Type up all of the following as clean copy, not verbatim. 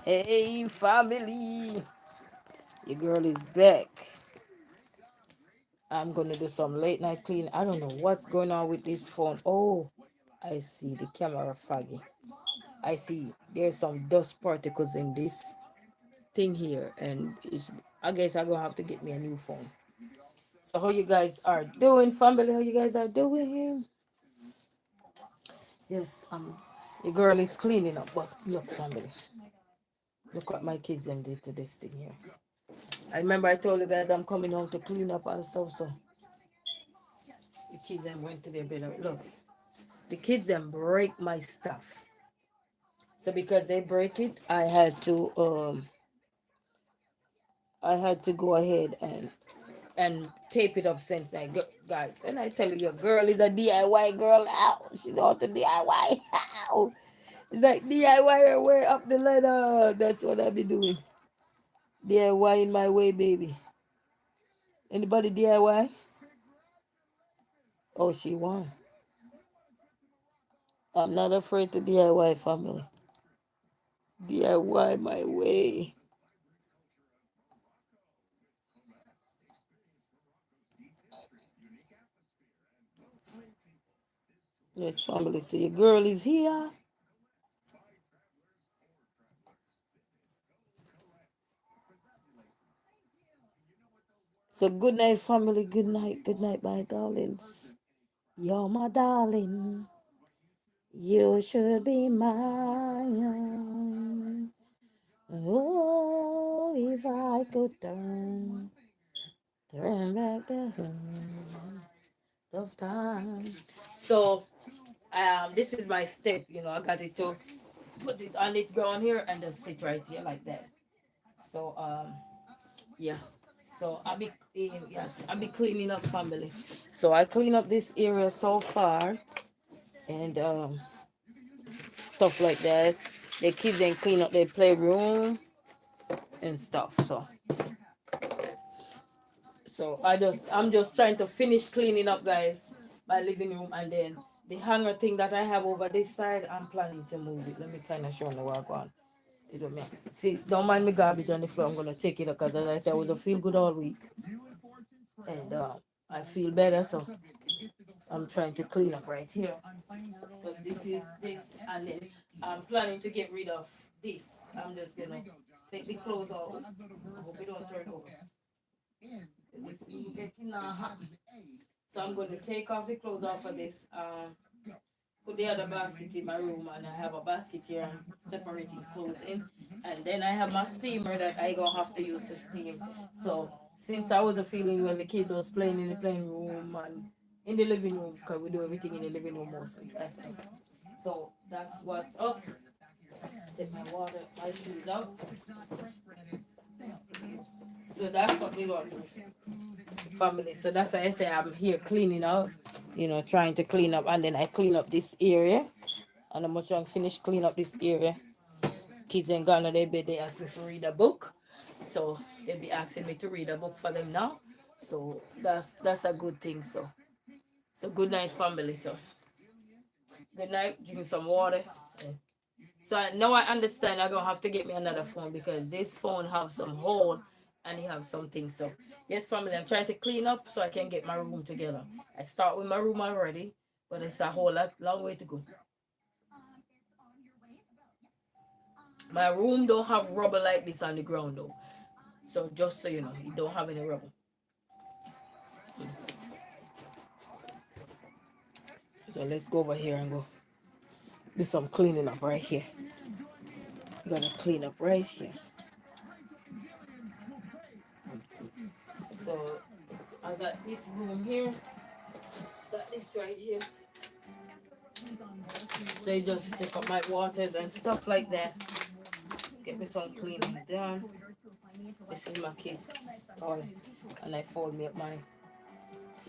Hey, family. Your girl is back. I'm gonna do some late night clean. I don't know what's going on with this phone. Oh, I see the camera foggy. I see there's some dust particles in this thing here, and I guess I'm gonna have to get me a new phone. So how you guys are doing, family? How you guys are doing? Yes, your girl is cleaning up, but look, family, look what my kids them did to this thing here. I remember I told you guys I'm coming home to clean up and stuff, so the kids then went to their bed. Look, the kids then break my stuff. So because they break it, I had to go ahead and tape it up since guys. And I tell you, your girl is a DIY girl now. She know how to DIY. Ow. It's like DIY her way up the ladder. That's what I be doing. DIY in my way, baby. Anybody DIY? Oh, she won. I'm not afraid to DIY, family. DIY my way. Yes, family. So your girl is here. So good night, family. Good night, my darlings. You're my darling. You should be mine. Oh, if I could turn back the hand of time. So, this is my step. I got it to put it on it ground here and just sit right here like that. So, yeah. So I'll be cleaning up, family. So I clean up this area so far and stuff like that. The kids then clean up their playroom and stuff. So I'm just trying to finish cleaning up, guys, my living room, and then the hanger thing that I have over this side, I'm planning to move it. Let me kind of show you where I go on. It don't matter. See, don't mind me garbage on the floor. I'm gonna take it because, as I said, I was a feel good all week, and I feel better. So I'm trying to clean up right here. So this is this, and then I'm planning to get rid of this. I'm just gonna take the clothes off. I hope it don't turn over. This is getting hot. So I'm gonna take off the clothes off of this. Put the other basket in my room, and I have a basket here separating clothes in. And then I have my steamer that I gonna have to use to steam. So since I wasn't feeling well, the kids was playing in the playing room and in the living room, because we do everything in the living room mostly. So that's what's up. Take my water, my shoes out. So that's what we gonna do, family. So that's why I say I'm here cleaning out, trying to clean up, and then I clean up this area. And I'm trying to finish clean up this area. Kids ain't gone to their bed, they asked me to read a book. So they'll be asking me to read a book for them now. So that's a good thing. So good night, family. So good night, drink some water. So now I understand I'm gonna have to get me another phone because this phone have some hole and it have something. So yes, family, I'm trying to clean up so I can get my room together. I start with my room already, but it's a whole long way to go. My room don't have rubber like this on the ground though. So just so you know, it don't have any rubber. So let's go over here and go do some cleaning up right here. You gotta clean up right here. So I got this room here, got this right here. So you just take up my waters and stuff like that. Get me some cleaning done. This is my kids' toy. And I fold me up my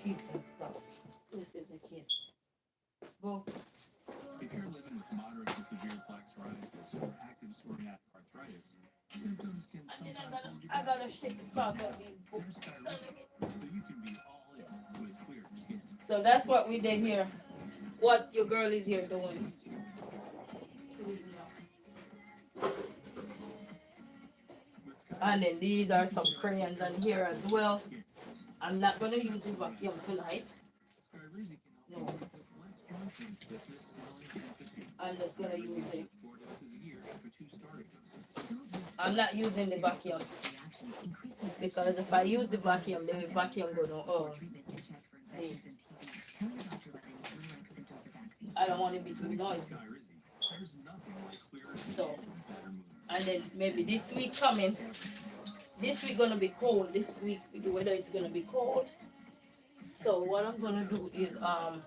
sheets and stuff. This is the kids' book. If you're living with moderate to severe plaque psoriasis or active psoriatic arthritis, symptoms can sometimes I gotta shake the sock out these books. So you can be all in with clear skin. So that's what we did here. What your girl is here doing. And then these are some crayons on here as well. I'm not gonna use the vacuum tonight. No, I'm just gonna use it. I'm not using the vacuum because if I use the vacuum, the vacuum gonna I don't want it to be too noisy. So, and then maybe this week coming, this week gonna be cold. This week the weather is gonna be cold. So what I'm gonna do is I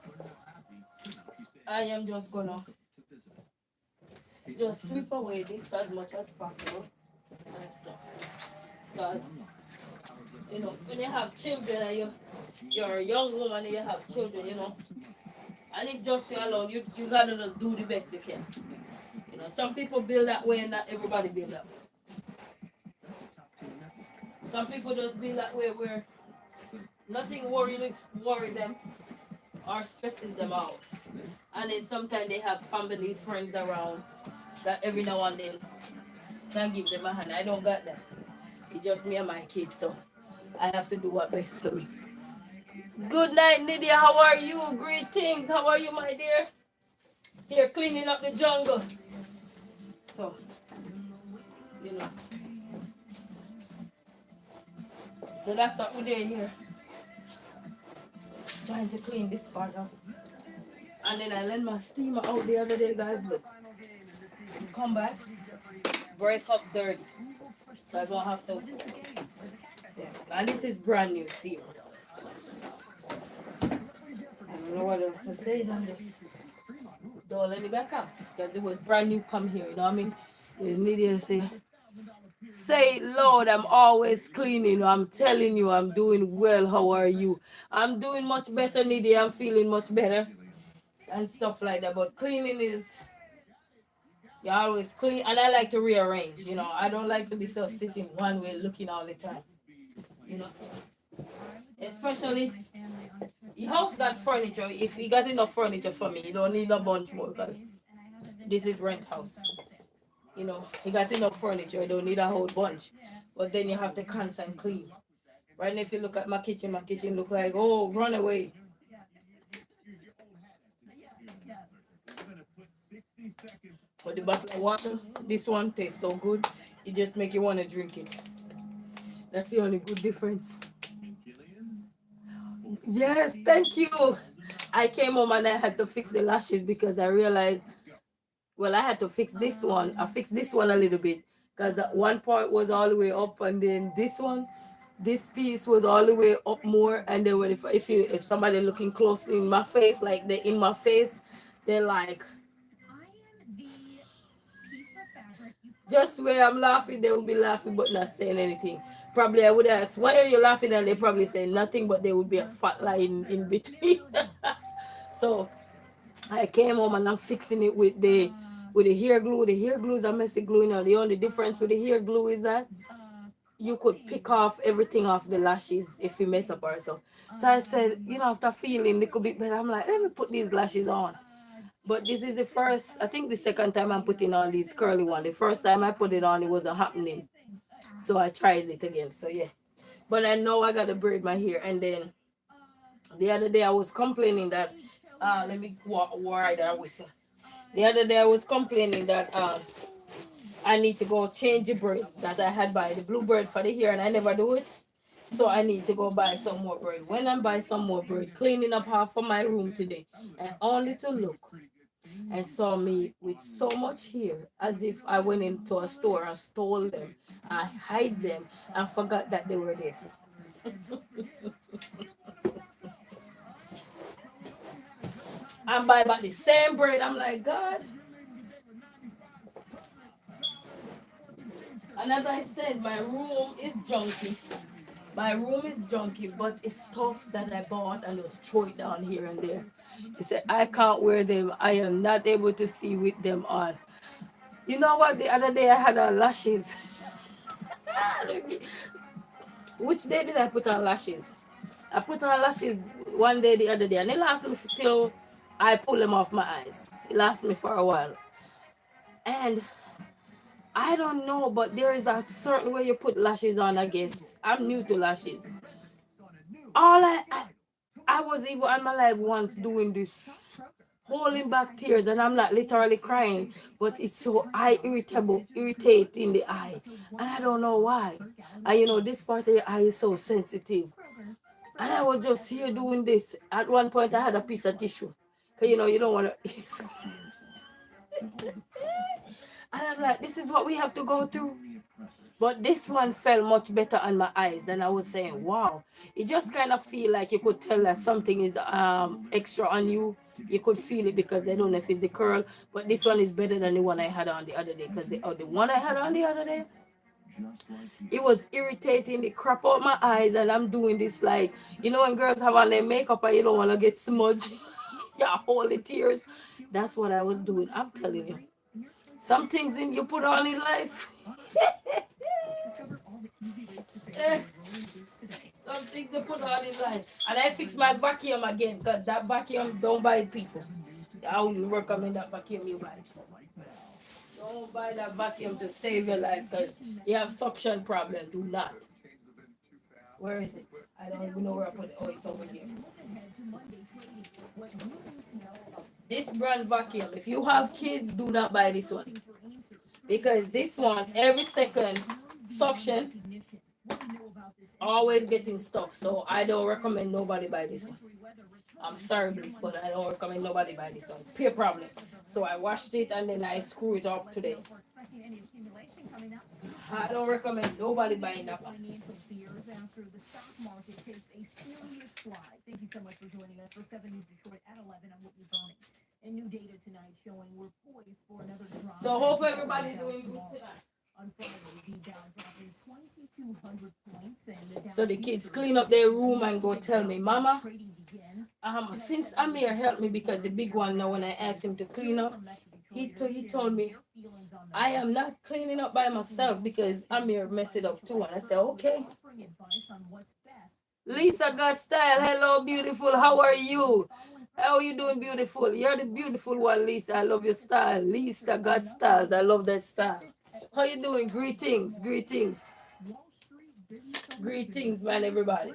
am just gonna just sweep away this as much as possible and stuff. Because when you have children and you're a young woman and you have children, and it's just you alone, you gotta just do the best you can. Some people build that way and not everybody build that way. Some people just build that way where nothing worry them or stresses them out. And then sometimes they have family, friends around that every now and then can give them a hand. I don't got that. It's just me and my kids, so I have to do what best for me. Good night, Nydia. How are you? Greetings. How are you, my dear? Here cleaning up the jungle. So, So that's what we're doing here. Trying to clean this part up. And then I lent my steamer out the other day, guys. Look. Come back. Break up dirty. So I don't have to. Yeah. And this is brand new steamer. I don't know what else to say than this. Don't let it back out. Because it was brand new come here, you know what I mean? The media say, Lord, I'm always cleaning. I'm telling you, I'm doing well. How are you? I'm doing much better, Nydia. I'm feeling much better. And stuff like that. But cleaning is, you always clean. And I like to rearrange, I don't like to be so sitting one way looking all the time. Especially, your house got furniture. If you got enough furniture for me, you don't need a bunch more. Because this is rent house. You got enough furniture, you don't need a whole bunch. But then you have to constantly clean. Right now, if you look at my kitchen look like, oh, run away. But the bottle of water, this one tastes so good, it just make you want to drink it. That's the only good difference. Yes, thank you. I came home and I had to fix the lashes because I realized, I had to fix this one. I fixed this one a little bit because one part was all the way up, and then this piece was all the way up more. And then if somebody looking closely in my face, like they're in my face, they're like, just where I'm laughing, they will be laughing but not saying anything. Probably I would ask, why are you laughing? And they probably say nothing, but there would be a fat line in between. So I came home and I'm fixing it with the hair glue. The hair glue is a messy glue. The only difference with the hair glue is that you could pick off everything off the lashes if you mess up or so. So I said, after feeling a little bit better, I'm like, let me put these lashes on. But this is I think the second time I'm putting on these curly one. The first time I put it on, it wasn't happening. So I tried it again. So yeah. But I know I got to braid my hair. And then the other day I was complaining that, let me wire that whistle. The other day I was complaining that I need to go change the braid that I had by the bluebird for the hair and I never do it. So I need to go buy some more braid. When I buy some more braid, cleaning up half of my room today, and only to look and saw me with so much hair as if I went into a store and stole them. I hide them and forgot that they were there. And buy back the same braid. I'm like, God. And as I said, my room is junky. My room is junky, but it's stuff that I bought and just throw it down here and there. He said, I can't wear them. I am not able to see with them on. You know what? The other day I had on lashes. Which day did I put on lashes? I put on lashes one day the other day, and it lasted me till I pull them off my eyes. It lasted me for a while. And I don't know, but there is a certain way you put lashes on, I guess. I'm new to lashes. All I was even on my life once doing this, holding back tears, and I'm not literally crying, but it's so eye irritable, irritating the eye, and I don't know why. And this part of your eye is so sensitive, and I was just here doing this. At one point, I had a piece of tissue, cause you don't want to. And I'm like, this is what we have to go through. But this one felt much better on my eyes, and I was saying, wow. It just kind of feel like you could tell that something is extra on you. You could feel it because I don't know if it's the curl, but this one is better than the one I had on the other day. Because the one I had on the other day, it was irritating the crap out my eyes, and I'm doing this like, when girls have on their makeup and you don't want to get smudged, yeah, hold the tears. That's what I was doing. I'm telling you. Some things in you put on in life. Some things you put on in life. And I fixed my vacuum again because that vacuum don't bite people. I wouldn't recommend that vacuum you buy. Don't buy that vacuum to save your life because you have suction problem. Do not. Where is it? I don't even know where I put it. Oh, it's over here. This brand vacuum. If you have kids, do not buy this one. Because this one, every second suction, always getting stuck. So I don't recommend nobody buy this one. I'm sorry, Bliss, but I don't recommend nobody buy this one. Pure problem. So I washed it and then I screw it up today. I don't recommend nobody buying that one. Thank you so much for joining us for 7 News Detroit at 11. I'm Whitney Burning. And new data tonight showing we're poised for another drop. So hope everybody doing good tonight. On Friday, the Dow dropping 2,200 points. And so the kids clean up their room and go tell me, Mama, since Amir helped me because the big one now when I asked him to clean up, he told me, I am not cleaning up by myself because Amir messed it up too. And I said, okay. Lisa got style. Hello, beautiful. How are you? How are you doing, beautiful? You're the beautiful one, Lisa. I love your style. Lisa got styles. I love that style. How you doing? Greetings, greetings. Greetings, man, everybody.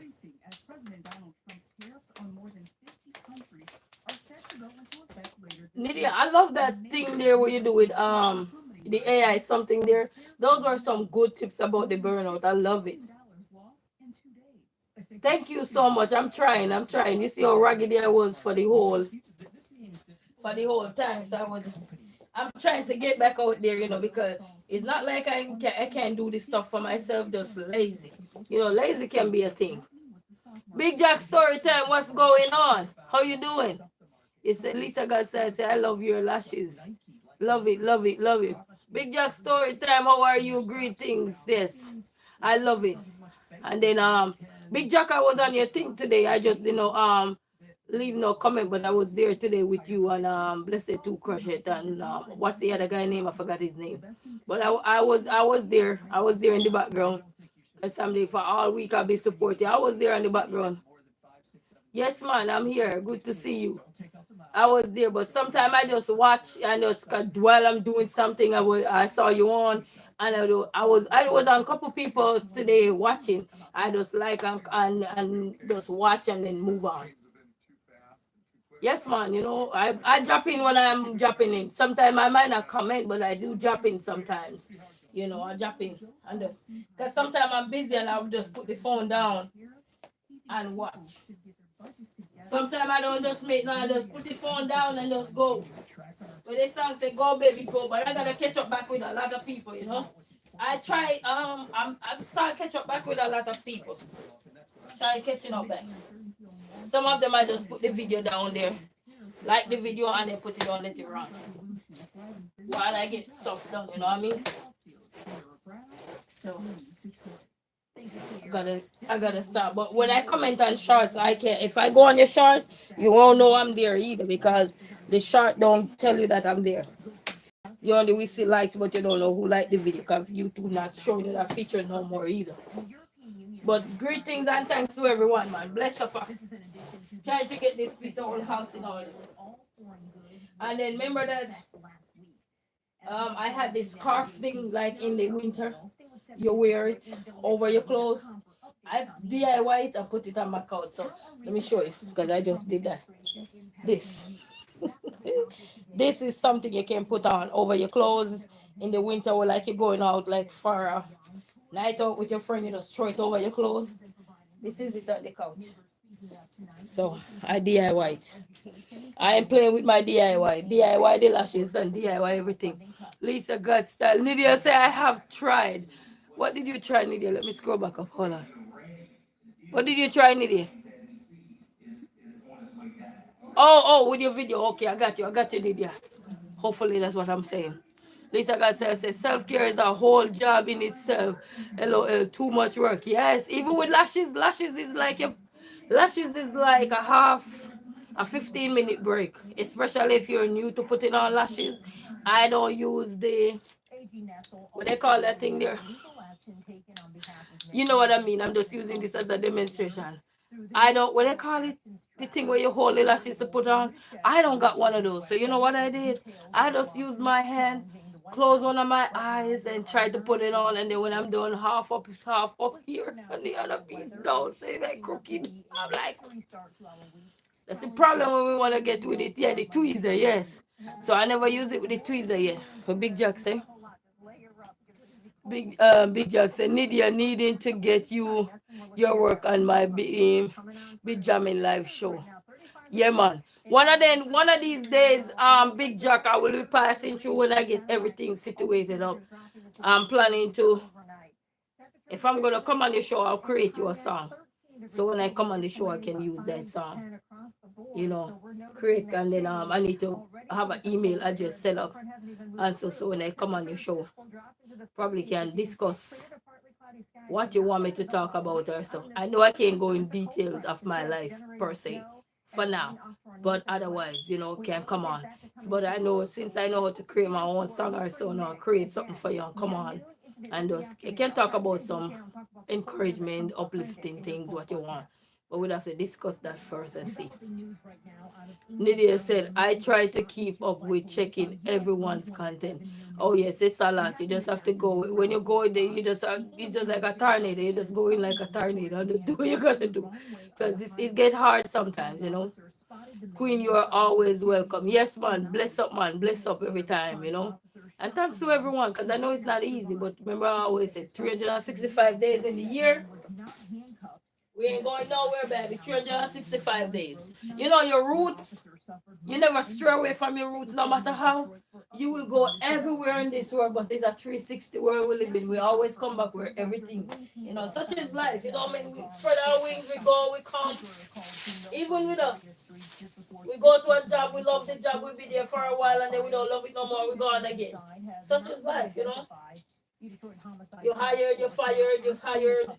Nydia, I love that thing there what you do with the AI something there. Those were some good tips about the burnout. I love it. Thank you so much. I'm trying. You see how raggedy I was for the whole time. So I'm trying to get back out there, because it's not like I can't do this stuff for myself, just lazy. Lazy can be a thing. Big Jack story time, what's going on? How you doing? You said Lisa God said, I love your lashes. Love it, love it, love it. Big Jack story time, how are you? Greetings. Yes. I love it. And then Big Jack, I was on your thing today. I just didn't leave no comment, but I was there today with you and Blessed to Crush It and what's the other guy name? I forgot his name. But I was there. I was there in the background. And someday for all week I'll be supporting. I was there in the background. Yes, man, I'm here. Good to see you. I was there, but sometimes I just watch and just while I'm doing something, I saw you on, and I was on a couple people today watching. I just like and just watch and then move on. Yes, man. I drop in when I'm dropping in. Sometimes I might not comment, but I do drop in sometimes. I drop in and just because sometimes I'm busy and I'll just put the phone down and watch. Sometimes I don't just make no, I just put the phone down and just go. But this song say go baby go, but I gotta catch up back with a lot of people, I try I'm start catch up back with a lot of people. Try catching up back. Some of them I just put the video down there. Like the video and then put it on let it run. While I get stuff done, you know what I mean? So I gotta stop. But when I comment on shorts, I can't. If I go on your shorts, you won't know I'm there either because the short don't tell you that I'm there. You only will see likes, but you don't know who liked the video because YouTube not showing you that feature no more either. But greetings and thanks to everyone, man. Bless up. Trying to get this piece of old house in order. And then remember that I had this scarf thing like in the winter. You wear it over your clothes. I DIY it and put it on my couch. So let me show you because I just did that. This. This is something you can put on over your clothes in the winter or like you're going out like for a night out with your friend, you just throw it over your clothes. This is it on the couch. So I DIY it. I am playing with my DIY. DIY the lashes and DIY everything. Lisa God style. Nydia say I have tried. What did you try, Nydia? Let me scroll back up. Hold on. What did you try, Nydia? Oh, with your video. Okay, I got you. I got you, Lydia. Hopefully that's what I'm saying. Lisa Garcia says self-care is a whole job in itself. LOL, too much work. Yes, even with lashes, lashes is like a 15-minute break. Especially if you're new to putting on lashes. I don't use what they call that thing there. You know what I mean? I'm just using this as a demonstration. I don't, what they call it? The thing where you hold the lashes to put on. I don't got one of those. So you know what I did? I just used my hand, close one of my eyes and try to put it on. And then when I'm done, half up here and the other piece down. So it's like crooked. I'm like, that's the problem when we want to get with it. Yeah, the tweezer, yes. So I never use it with the tweezer yet. For Big Jack say. Big Jackson, Nydia needing to get you your work on my Big Jamming live show. Yeah, man. One of these days, Big Jack, I will be passing through when I get everything situated up. I'm planning to, if I'm gonna come on the show, I'll create you a song. So when I come on the show, I can use that song. You know, create and then I need to have an email address set up. And so when I come on the show, probably can discuss what you want me to talk about or so. I know I can't go in details of my life per se for now, but otherwise, can come on. But I know since I know how to create my own song or so, now create something for you and come on. And just I can talk about some encouragement, uplifting things, what you want. But we'd have to discuss that first and see. Nydia said, I try to keep up with checking everyone's content. Oh yes, it's a lot. You just have to go. When you go there, it's just like a tornado. You just go in like a tornado and do what you gotta do. Because it get hard sometimes. Queen, you are always welcome. Yes, man. Man. Bless up every time. And thanks to everyone, because I know it's not easy, but remember I always say 365 days in the year. We ain't going nowhere, baby. 365 days. Your roots, you never stray away from your roots no matter how. You will go everywhere in this world, but there's a 360 world we live in. We always come back where everything, such is life. We spread our wings, we go, we come. Even with us, we go to a job, we love the job, we be there for a while, and then we don't love it no more, we go on again. Such is life. You hired, you fired, you hired.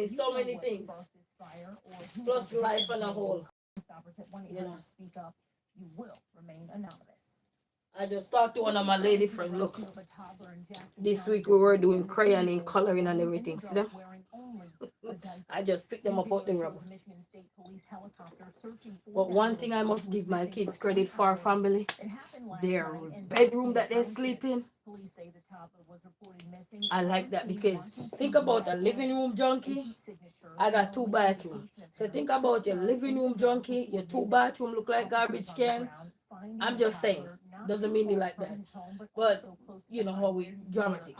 So many things. Plus life and a whole. I just talked to one of my lady friends. Look, this week we were doing crayon and coloring and everything. See them? I just picked them up out the rubber. But one thing I must give my kids credit for, family, their bedroom that they sleep in. I like that because think about a living room junkie. I got 2 bathrooms. So think about your living room junkie, your 2 bathroom look like garbage can. I'm just saying. Doesn't mean it like that. But you know how we dramatic.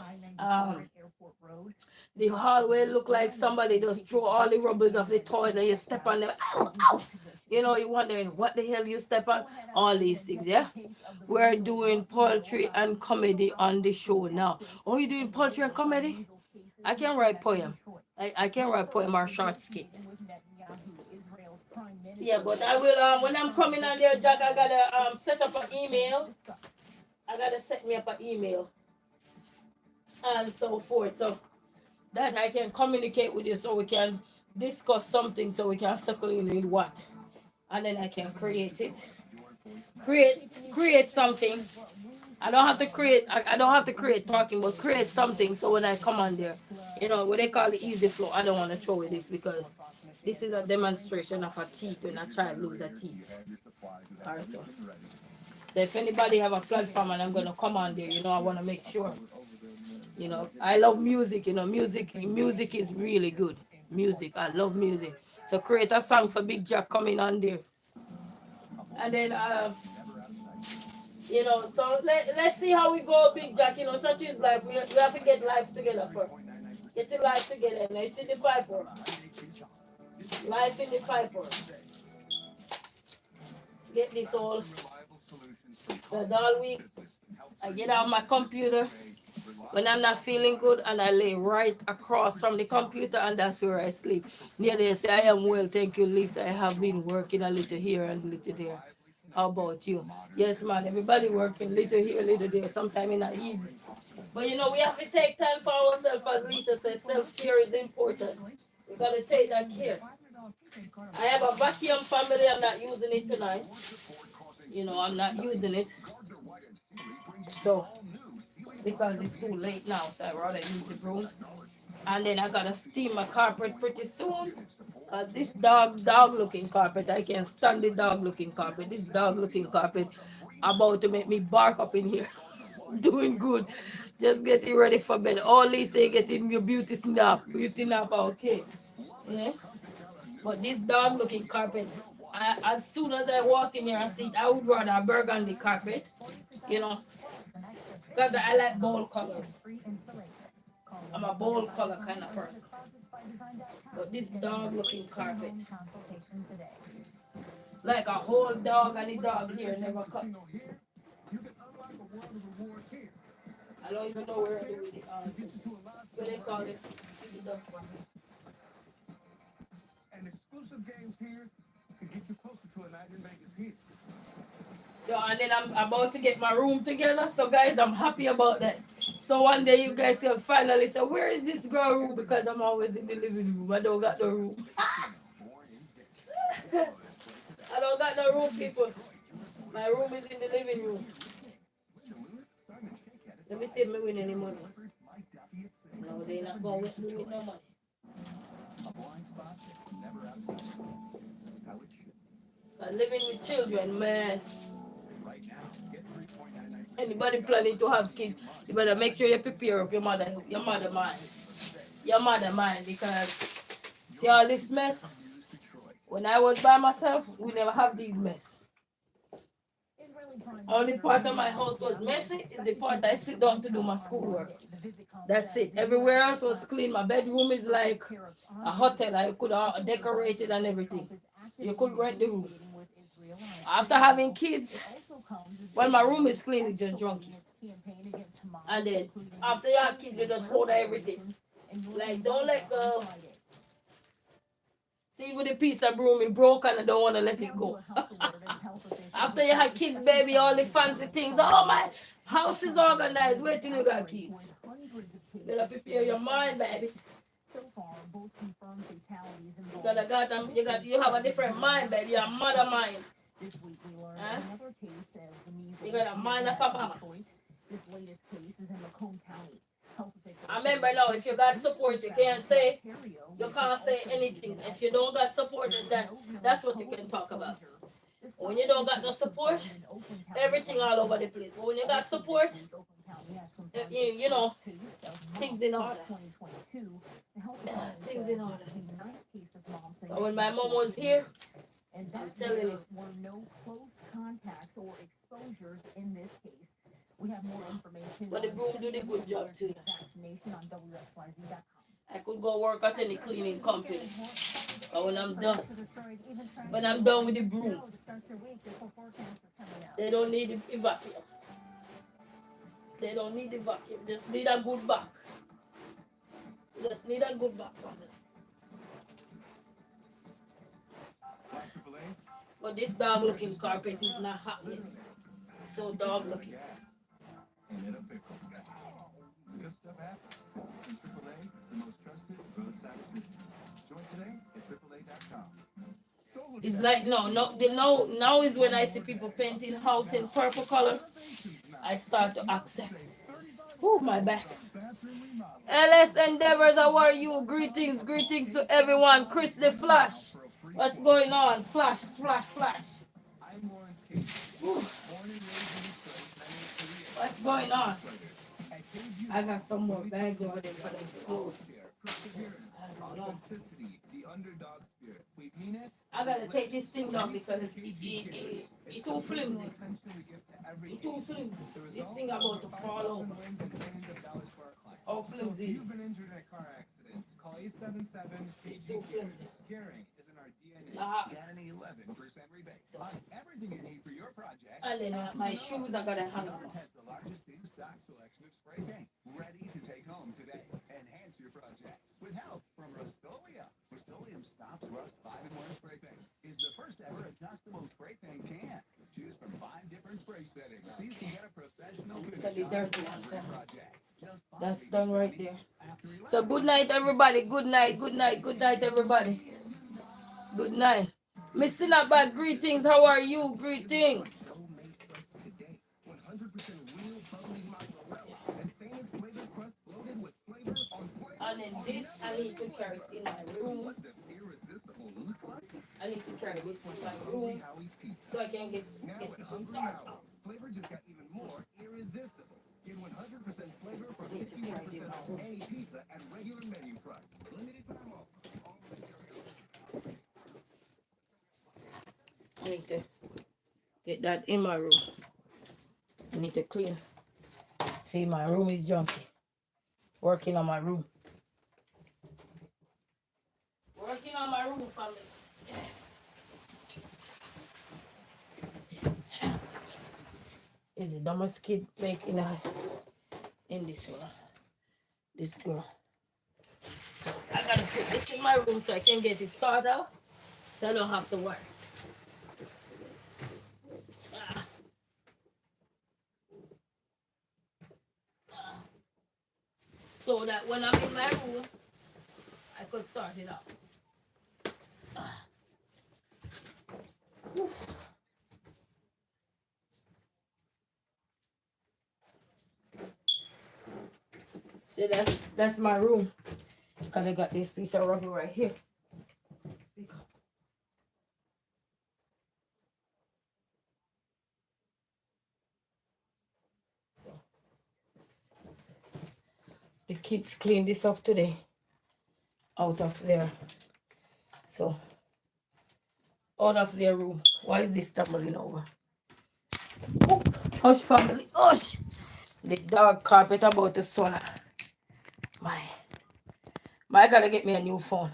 The hallway look like somebody just throw all the rubbers of the toys and you step on them. Ow, ow. You're wondering what the hell you step on. All these things, yeah. We're doing poetry and comedy on the show now. Oh, you doing poetry and comedy? I can write poem. I can write poem or short skit. Yeah, but I will when I'm coming on there, Jack, I gotta set up an email. I gotta set me up an email and so forth. So that I can communicate with you so we can discuss something so we can circle in with what. And then I can create it. Create something. I don't have to create talking, but create something so when I come on there, what they call the easy flow. I don't want to throw away this because this is a demonstration of a teeth when a child loses a teeth. Or so. So if anybody have a platform and I'm gonna come on there, I want to make sure. I love music. Music is really good. Music, I love music. So create a song for Big Jack coming on there, and then so let's see how we go, Big Jack. Such is life. We have to get life together first. Get your life together. And it's in the pipework. Life in the pipework. Get this all. That's all week. I get on my computer when I'm not feeling good and I lay right across from the computer and that's where I sleep. Near they say, I am well, thank you, Lisa. I have been working a little here and a little there. How about you? Yes, man, everybody working little here, little there. Sometimes it's not easy. But we have to take time for ourselves, as Lisa says, self-care is important. We got to take that care. I have a vacuum family, I'm not using it tonight. I'm not using it. So, because it's too late now, so I rather use the broom. And then I gotta steam my carpet pretty soon. This dog looking carpet, I can't stand the dog looking carpet. This dog looking carpet about to make me bark up in here. Doing good. Just getting ready for bed. Oh, Lisa, getting your beauty nap. Beauty nap, okay. Yeah. But this dog looking carpet, as soon as I walk in here and see it, I would rather a burgundy carpet, because I like bold colors. I'm a bold color kind of person. But this dog looking carpet, like a whole dog and the dog here never cut. I don't even know where I do with it. What they call it? And exclusive games here to get you closer to Imagine Vegas here. So, and then I'm about to get my room together. So, guys, I'm happy about that. So, one day you guys will finally say, where is this girl room? Because I'm always in the living room. I don't got the room. I don't got the room, people. My room is in the living room. Let me see if I win any money. No, they're not going to win no money. I'm living with children, man. Anybody planning to have kids, you better make sure you prepare up your mother mind. Your mother mind, because see all this mess? When I was by myself, we never have these mess. Only part of my house was messy is the part I sit down to do my schoolwork. That's it. Everywhere else was clean. My bedroom is like a hotel. I could decorate it and everything. You could rent the room. After having kids, when my room is clean, it's just junky. And then after you have kids, you just hold everything. Like, don't let go. See, with the piece of broom, it broke and I don't want to let it go. After you had kids, baby, all the fancy things. Oh, my house is organized. Wait till you got kids. You gotta prepare your mind, baby. You have a different mind, baby. Your mother mind. Huh? You got a mind of a mama. I remember now, if you got support, you can't say anything. If you don't got support, that's what you can talk about. When you don't got no support, everything all over the place. But when you got support, things in order. Things in order. So when my mom was here, I'm telling you. No close contacts or exposures in this case. We have more information. But the room did a good job too. I could go work at any cleaning company. But when I'm done with the broom, they don't need the vacuum. They don't need the vacuum. Just need a good back. Just need a good back, family. But this dog looking carpet is not happening. So dog looking. It's like now is when I see people painting house in purple color. I start to accept. Oh, my back. LS Endeavors, how are you? Greetings to everyone. Chris the Flash. What's going on? Flash. Ooh. what's going on? I got some more bags over there for them clothes. I don't know. I gotta take this thing down because it's too flimsy. It's too flimsy. This thing about to fall over. How flimsy is it? It's too flimsy. Nah. And then my shoes I gotta hang on. So the dirty ones. That's done right there. So good night everybody. Good night. Good night. Good night everybody. Good night. Missing up back greetings. How are you? Greetings. And then this I need to carry it in my room. I need to carry this in my room so I can get it to start out. I need to carry it in my room. I need to get that in my room. I need to clean. See, my room is junky. Working on my room. Working on my room, family. Is the dumbest kid making in this one? This girl. So I gotta put this in my room so I can get it sorted out, so I don't have to worry. So that when I'm in my room, I could sort it out. See, that's my room. Because I got this piece of rubber right here. So, the kids cleaned this up today. Out of there. So, out of their room. Why is this tumbling over? Oh, hush, family. Hush. The dog carpet about to swallow. I gotta get me a new phone.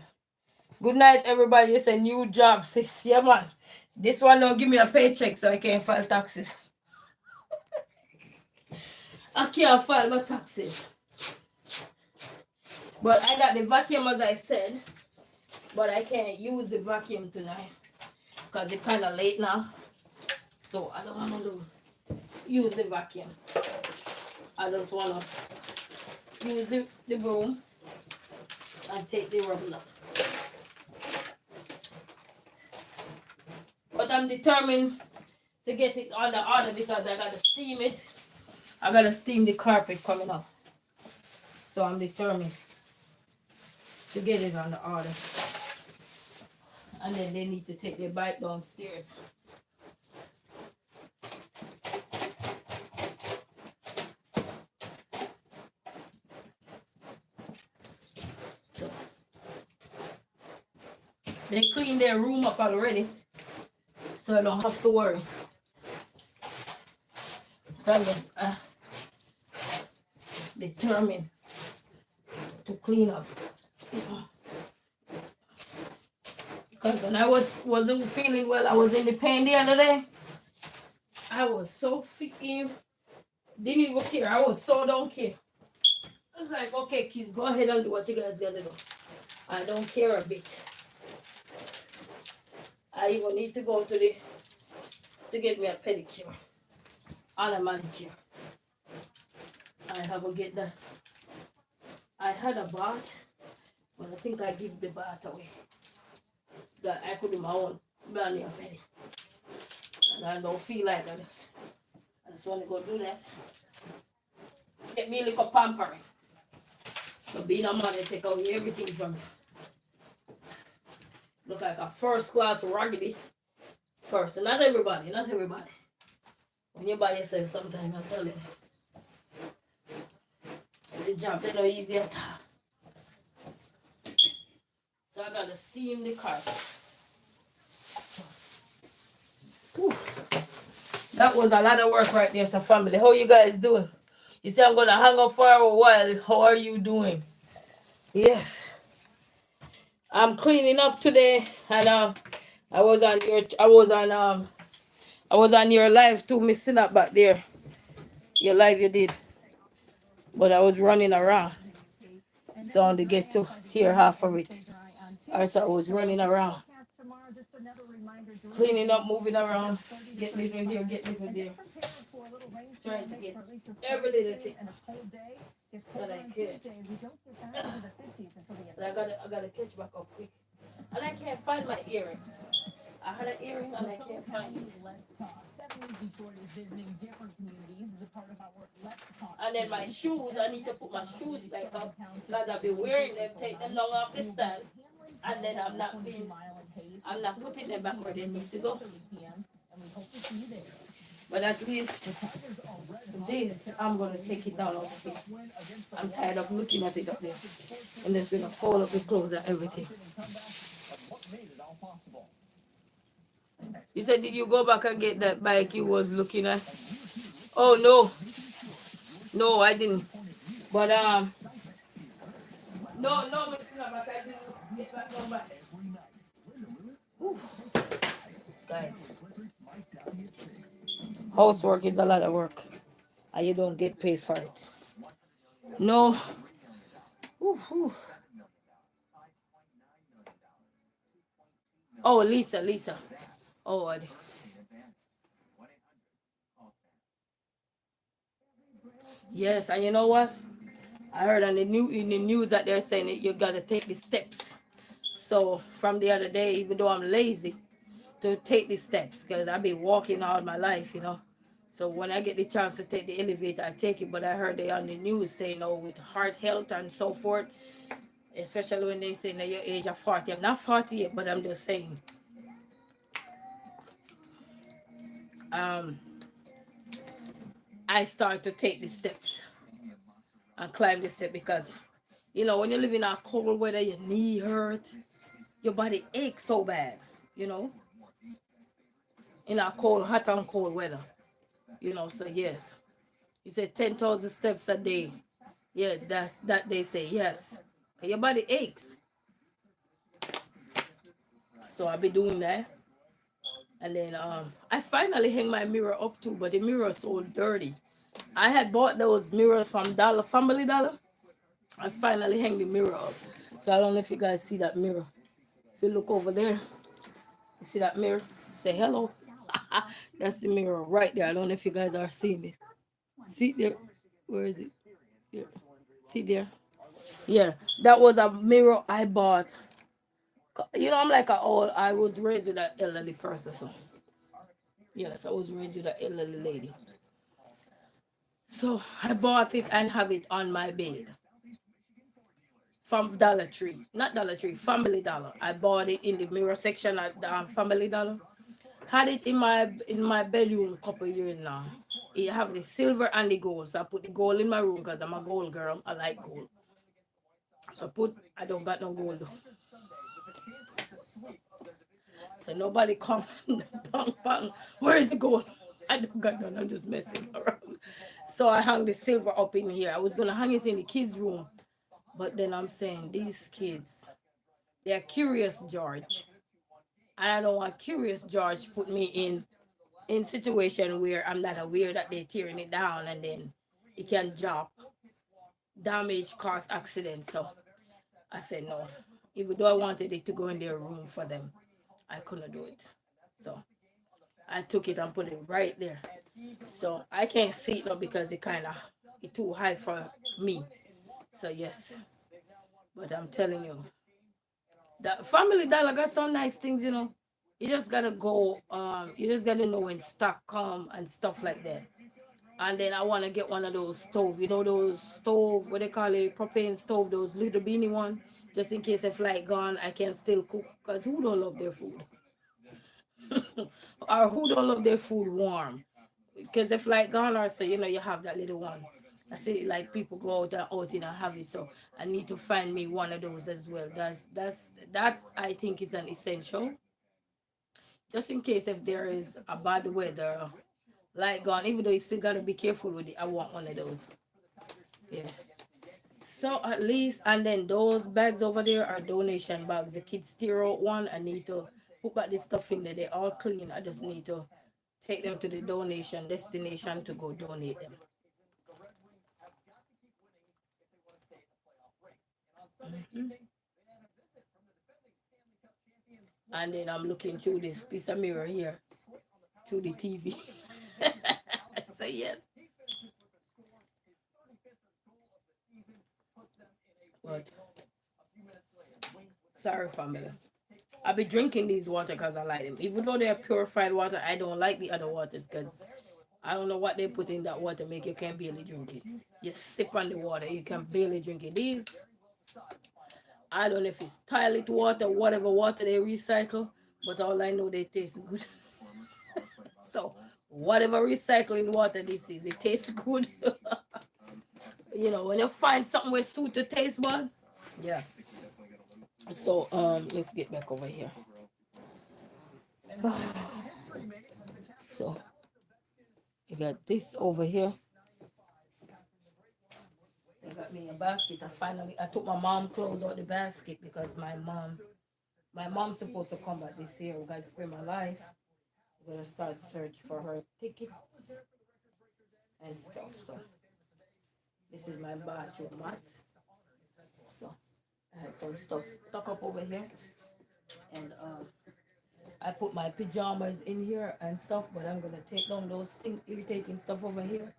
Good night, everybody. It's a new job, sis. Yeah, man. This one don't give me a paycheck, so I can't file taxes. I can't file my taxes. But I got the vacuum, as I said. But I can't use the vacuum tonight because it's kind of late now. So I don't want to use the vacuum. I just want to use the broom and take the rubber up. But I'm determined to get it on the order because I got to steam it. I got to steam the carpet coming up. So I'm determined to get it on the order. And then they need to take their bike downstairs. So they cleaned their room up already, so I don't have to worry. I'm determined to clean up. Because when I wasn't feeling well, I was in the pain the other day. I was so freaking didn't even care. I was so don't care. It's like, okay, kids, go ahead and do what you guys gotta do. I don't care a bit. I even need to go to get me a pedicure and a manicure. I have to get that. I had a bath, but I think I give the bath away. That I could do my own mani and pedi. And I don't feel like I just want to go do that. Get me a little pampering. But being a man, they take away everything from me. Look like a first class raggedy person. Not everybody. When you buy yourself sometimes, I tell you. the job. They're not easy at all. So I gotta steam the carpet. Whew. That was a lot of work right there, so family. How you guys doing? You say I'm gonna hang up for a while. How are you doing? Yes. I'm cleaning up today, and I was on your live too, missing up back there. Your live you did. But I was running around. So I only get to hear half of it. So I was running around. Cleaning up, moving around, get little here, get little there. Trying to get every little thing that I can. But I gotta catch back up quick. And I can't find my earring. I had an earring and I can't find it. And then my shoes, I need to put my shoes back up because I've been wearing them, take them long off the stand, and then I'm not putting them back where they need to go. But at least this, I'm gonna take it down off it. I'm tired of looking at it up there. And it's gonna fold up the clothes and everything. You said, did you go back and get that bike you was looking at? Oh no, I didn't. But no, Mr. Back, I didn't get back on back. Whew. Guys, housework is a lot of work, and you don't get paid for it. No. Whew. Oh, Lisa. Oh, yes, and you know what? I heard in the news that they're saying that you gotta take the steps. So from the other day, even though I'm lazy to take the steps, because I've been walking all my life, So when I get the chance to take the elevator, I take it. But I heard they on the news saying, oh, with heart health and so forth, especially when they say that your age of 40. I'm not 40 yet, but I'm just saying. I start to take the steps and climb the step because, when you live in a cold weather, your knee hurt, your body aches so bad, in a hot and cold weather, so yes. You said 10,000 steps a day. Yeah, that's that they say, yes. Your body aches. So I'll be doing that. And then I finally hang my mirror up too, but the mirror is so dirty. I had bought those mirrors from Family Dollar. I finally hang the mirror up. So I don't know if you guys see that mirror. If you look over there, you see that mirror? Say hello. That's the mirror right there. I don't know if you guys are seeing it. See there? Where is it? Here. See there? Yeah, that was a mirror I bought. I'm like I was raised with an elderly person, so yes, I was raised with an elderly lady. So I bought it and have it on my bed from Dollar Tree, not Dollar Tree, Family Dollar. I bought it in the mirror section at Family Dollar. Had it in my bedroom a couple of years now. It have the silver and the gold. So I put the gold in my room because I'm a gold girl. I like gold. So I don't got no gold though. So nobody come bang bang. Where is the gold? I don't got none. I'm just messing around. So I hung the silver up in here. I was gonna hang it in the kids' room, but then I'm saying these kids, they're curious, George, and I don't want curious George put me in situation where I'm not aware that they're tearing it down and then it can drop, damage, cause accident. So I said no. Even though I wanted it to go in their room for them, I couldn't do it. So I took it and put it right there. So I can't see it now because it's too high for me. So yes. But I'm telling you, that Family Dollar got some nice things. You just gotta go, you just gotta know when stock come and stuff like that. And then I wanna get one of those stove, those stove, what they call it, propane stove, those little beanie one. Just in case if light gone, I can still cook. Cause who don't love their food? Or who don't love their food warm? Because if light gone or so, you have that little one. I see like people go out and out and have it, so I need to find me one of those as well. That I think is an essential, just in case if there is a bad weather, like gone. Even though you still gotta be careful with it, I want one of those. Yeah. So at least, and then those bags over there are donation bags. The kids steer out one. I need to put back this stuff in there. They're all clean. I just need to take them to the donation destination to go donate them. And then I'm looking through this piece of mirror here, through the TV. So yes, but sorry, family. I be drinking these water because I like them. Even though they're purified water, I don't like the other waters because I don't know what they put in that water make you can barely drink it. You sip on the water, you can barely drink it. These, I don't know if it's toilet water, whatever water they recycle, but all I know they taste good. So whatever recycling water this is, it tastes good. You know, when you find something with suit to taste bad, yeah. So let's get back over here. So you got this over here. I got me a basket. I took my mom clothes out the basket because my mom's supposed to come back this year. We got to spend my life. We're gonna start search for her tickets and stuff. So this is my bathroom mat. So I had some stuff stuck up over here, and I put my pajamas in here and stuff. But I'm gonna take down those things, irritating stuff over here,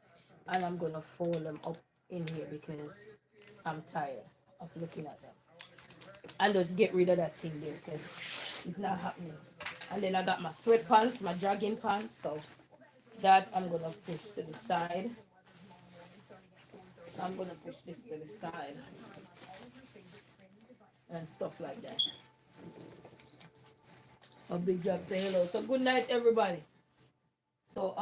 and I'm gonna fold them up in here because I'm tired of looking at them. And just get rid of that thing there because it's not happening. And then I got my sweatpants, my jogging pants, so that I'm gonna push to the side. I'm gonna push this to the side and stuff like that. A big job say hello. So good night everybody. So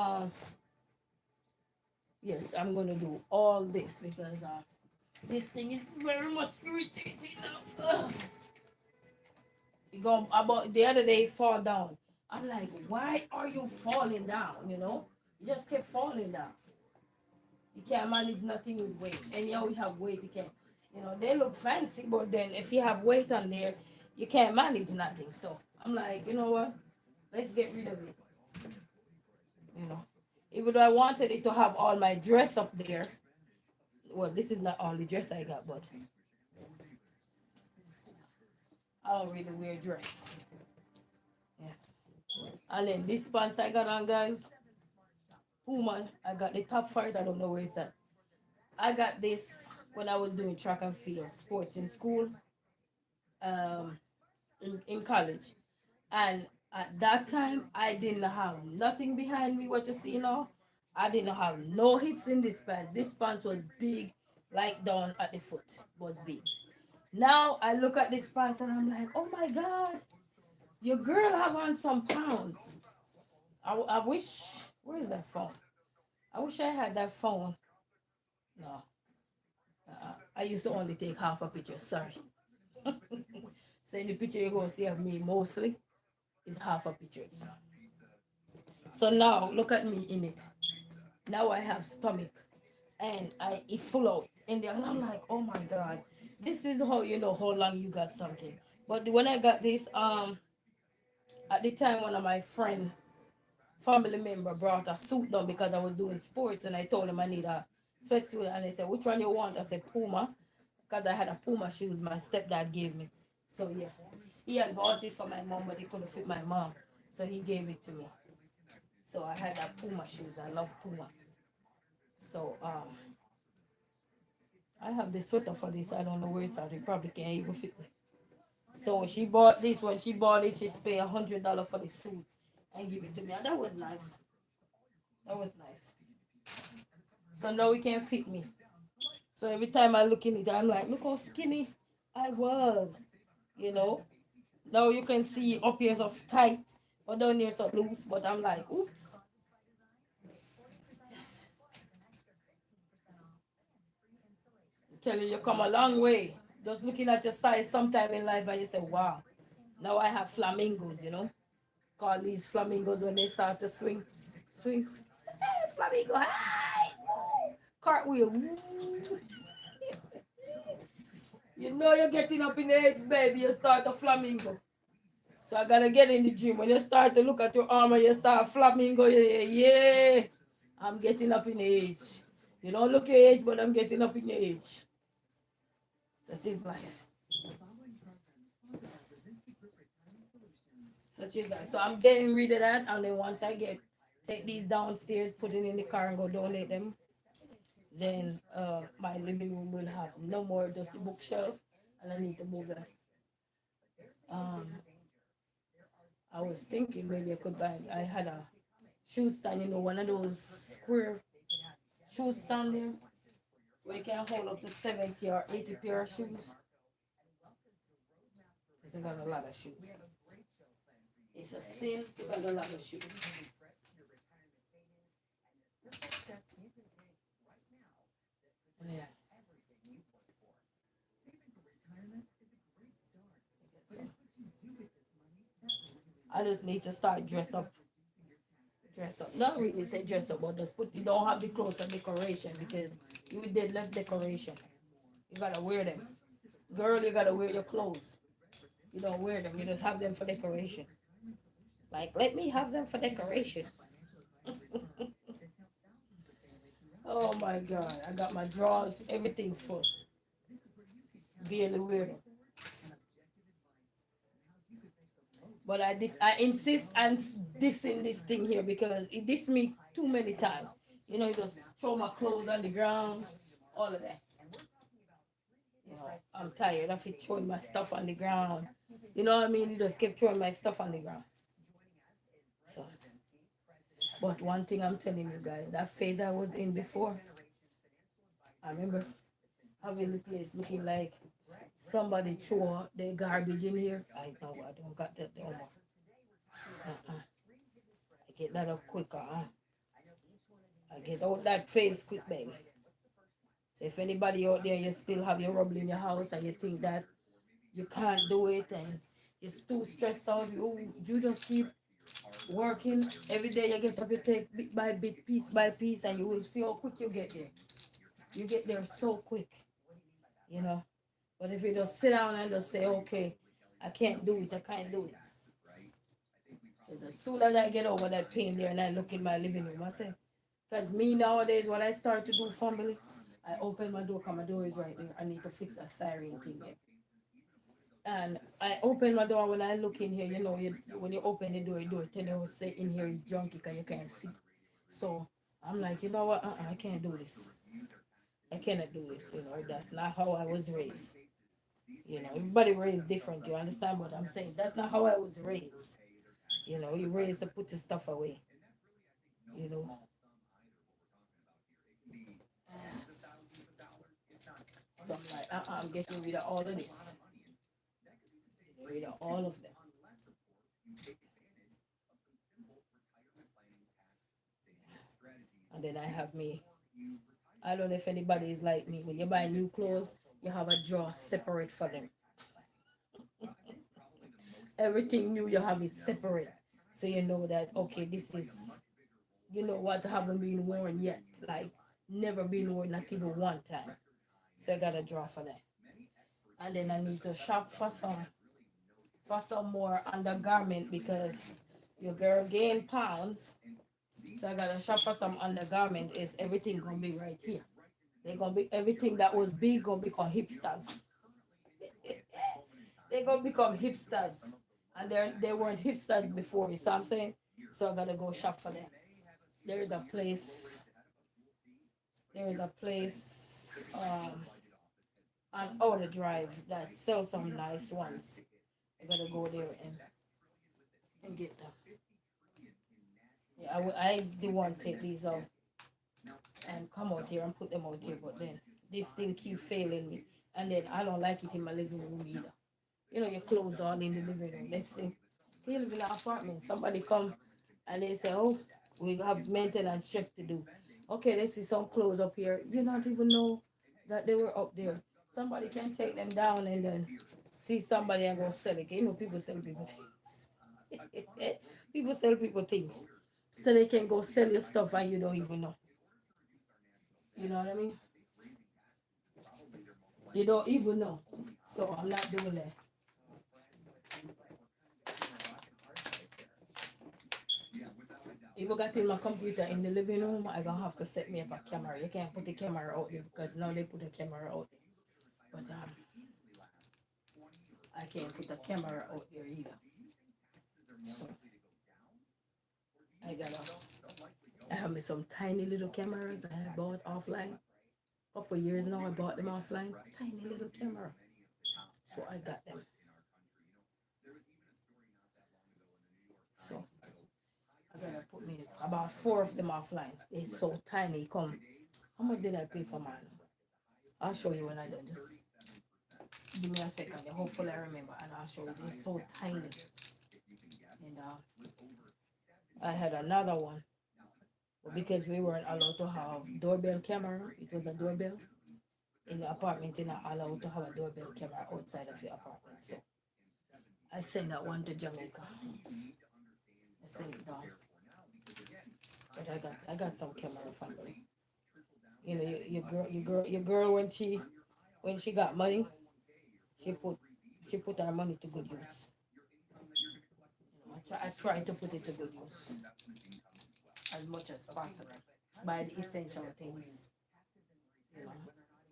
yes, I'm gonna do all this because this thing is very much irritating now. You go about the other day fall down. I'm like, why are you falling down? You know? You just kept falling down. You can't manage nothing with weight. Anyhow, you have weight, you can. You know, they look fancy, but then if you have weight on there, you can't manage nothing. So I'm like, you know what? Let's get rid of it. You know, even though I wanted it to have all my dress up there. Well, this is not all the dress I got, but I don't really wear dress. Yeah. And then this pants I got on, guys. Puma, I got the top for it. I don't know where it's at. I got this when I was doing track and field sports in school, um, in college. And at that time, I didn't have nothing behind me. What you see now, I didn't have no hips in this pants. This pants was big, like down at the foot was big. Now I look at this pants and I'm like, oh my God, your girl have on some pounds. I wish, where is that phone? I wish I had that phone. No, I used to only take half a picture. Sorry. So in the picture you're going to see of me mostly is half a picture. So now look at me in it. Now I have stomach and it full out in there. And I'm like, oh my God, this is how you know how long you got something. But when I got this, at the time one of my friend family member brought a suit down because I was doing sports and I told him I need a sweatsuit and they said, which one you want? I said Puma because I had a Puma shoes my stepdad gave me. So yeah, he had bought it for my mom but it couldn't fit my mom. So he gave it to me. So I had that Puma shoes. I love Puma. So I have the sweater for this. I don't know where it's at. It probably can't even fit me. So she bought this. When she bought it, she paid $100 for the suit and give it to me. And that was nice. That was nice. So now it can't fit me. So every time I look in it, I'm like, look how skinny I was. You know. Now you can see up here of tight, but down here so loose. But I'm like, oops. telling you, come a long way. Just looking at your size sometime in life and you say, wow, now I have flamingos, you know. Call these flamingos when they start to swing. Swing. Hey, flamingo. Hey! Woo! Cartwheel. Woo! You know you're getting up in age, baby. You start a flamingo. So I gotta get in the gym. When you start to look at your arm and you start flamingo, yeah, yeah. I'm getting up in age. You don't look your age, but I'm getting up in age. That is life. Such is life. So I'm getting rid of that, and then once I take these downstairs, put it in the car, and go donate them, then my living room will have no more just a bookshelf, and I need to move that. Um, I was thinking maybe I could buy. I had a shoe stand, you know, one of those square shoe stand there where you can hold up to 70 or 80 pair of shoes. Because I got a lot of shoes. It's a sin to got a lot of shoes. Yeah. I just need to start dress up. Not really say dress up, but just put you don't have the clothes and decoration because you did left decoration. You gotta wear them. Girl, you gotta wear your clothes. You don't wear them, you just have them for decoration. Like let me have them for decoration. Oh my god, I got my drawers, everything full. Barely wear them. But I insist on dissing this thing here because it dissed me too many times. You know, you just throw my clothes on the ground, all of that. You know, I'm tired of it throwing my stuff on the ground. You know what I mean? He just kept throwing my stuff on the ground. So, but one thing I'm telling you guys, that phase I was in before, I remember having the place looking like somebody threw their garbage in here. I know I don't got that no more. I get that up quicker, huh? I get out that phase quick, baby. So if anybody out there you still have your rubble in your house and you think that you can't do it and you're too stressed out, you just keep working. Every day you get up, you take bit by bit, piece by piece, and you will see how quick you get there. You get there so quick, you know. But if you just sit down and just say, okay, I can't do it, I can't do it. Because as soon as I get over that pain there and I look in my living room, I say, because me nowadays, what I start to do, family, I open my door, because my door is right there. I need to fix that siren thing there. And I open my door when I look in here, you know, when you open the door, tell you say in here is junky because you can't see. So I'm like, you know what, I can't do this. I cannot do this, you know, that's not how I was raised. You know, everybody raised different, you understand what I'm saying? That's not how I was raised. You know, you raised to put your stuff away, you know. So I'm like, I'm getting rid of all of this. Getting rid of all of them. And then I have me. I don't know if anybody is like me. When you buy new clothes, you have a drawer separate for them. Everything new, you have it separate. So you know that, okay, this is, you know what, haven't been worn yet. Like, never been worn, not even one time. So I got a drawer for that. And then I need to shop for some more undergarment because your girl gained pounds. So I gotta shop for some undergarment. Is everything gonna be right here? They're gonna be everything that was big gonna become hipsters. They're gonna become hipsters. And they weren't hipsters before, you see what I'm saying? So I gotta go shop for them. There is a place, there is a place on Outer Drive that sells some nice ones. I gotta go there and get them. Yeah, I did want to take these out and come out here and put them out here, but then this thing keep failing me. And then I don't like it in my living room either. You know, your clothes all in the living room. Next thing, you live in an apartment. Somebody come and they say, oh, we have maintenance check to do. Okay, let's see some clothes up here. You not even know that they were up there. Somebody can take them down and then see somebody and go sell it. You know, people sell people things. People sell people things. So they can go sell your stuff and you don't even know. You know what I mean? You don't even know. So I'm not doing that. If I got in my computer in the living room, I gonna have to set me up a camera. You can't put the camera out there because now they put a camera out there. But I can't put a camera out there either. So I gotta I have me some tiny little cameras I bought offline. Couple years now I bought them offline. Tiny little camera. So I got them. So I gotta put me about four of them offline. It's so tiny. Come, how much did I pay for mine? I'll show you when I do this. Give me a second. Hopefully I remember, and I'll show you. It's so tiny. And I had another one, but because we weren't allowed to have doorbell camera, it was a doorbell in the apartment. You're not allowed to have a doorbell camera outside of your apartment. So I sent that one to Jamaica. I sent it down. But I got some camera family. You know, your girl when she got money, she put her money to good use. I try to put it to good use as much as possible. Buy the essential things. You know,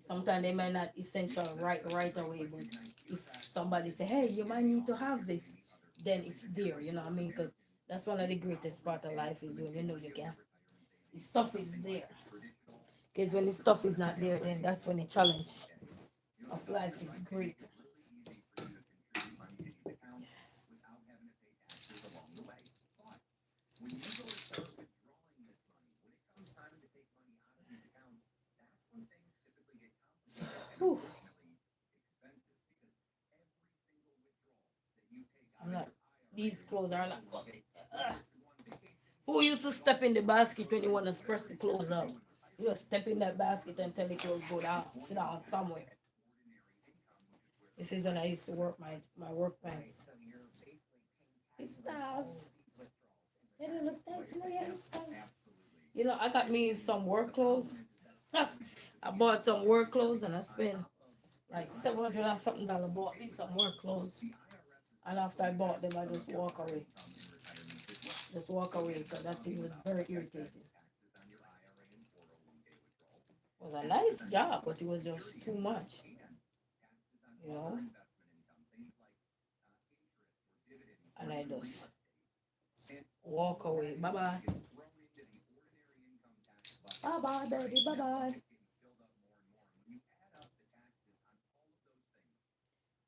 sometimes they might not essential right away, but if somebody say, "Hey, you might need to have this," then it's there. You know what I mean? Because that's one of the greatest part of life is when you know you can. The stuff is there. Because when the stuff is not there, then that's when the challenge of life is great. Whew. I'm not. These clothes are not. Who used to step in the basket when you want to press the clothes out? You just step in that basket and tell the clothes go down, sit down somewhere. This is when I used to work my work pants. Hip stars. They didn't look that silly, hip stars. You know, I got me some work clothes. I bought some work clothes and I spent like $700 and something bought me some work clothes. And after I bought them, I just walk away. Just walk away because that thing was very irritating. It was a nice job, but it was just too much. You know? And I just walk away. Bye bye. Bye bye, baby. Bye bye.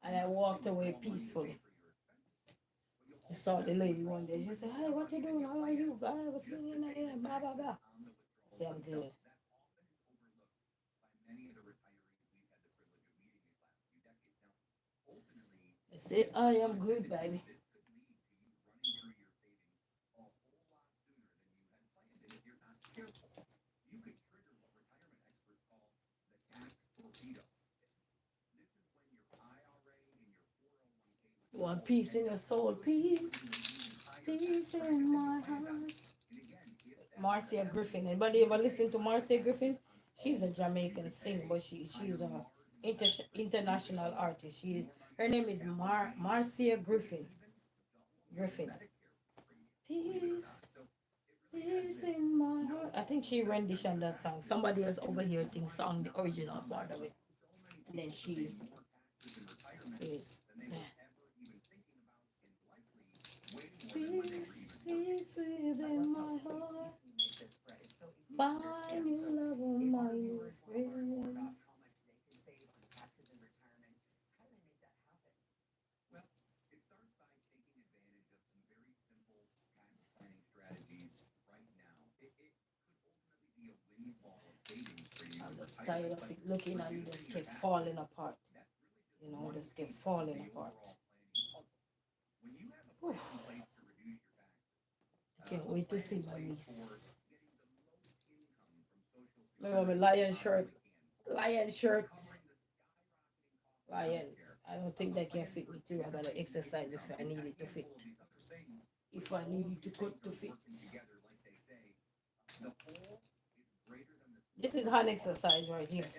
And I walked away peacefully. I saw the lady one day. She said, "Hey, what you doing? How are you? God, I was singing there, blah, blah, blah." I said, "I'm good." I said, "I am good, baby." You want peace in your soul, peace, peace in my heart. Marcia Griffin. Anybody ever listen to Marcia Griffin? She's a Jamaican singer, but she's a international artist. Her name is Marcia Griffin. Griffin. Peace, peace in my heart. I think she renditioned that song. Somebody else over here thinks song the original part of it, and then she. Peace, peace within my heart. My new lover, my new friend. I'm just tired of it looking and it just kept falling apart. You know, just kept falling apart. Whew. I can't wait to see my niece. Remember my lion shirt? Lion shirt. Lions. I don't think they can fit me too. I gotta exercise if I need it to fit. If I need it to cut to fit. This is hand exercise right here.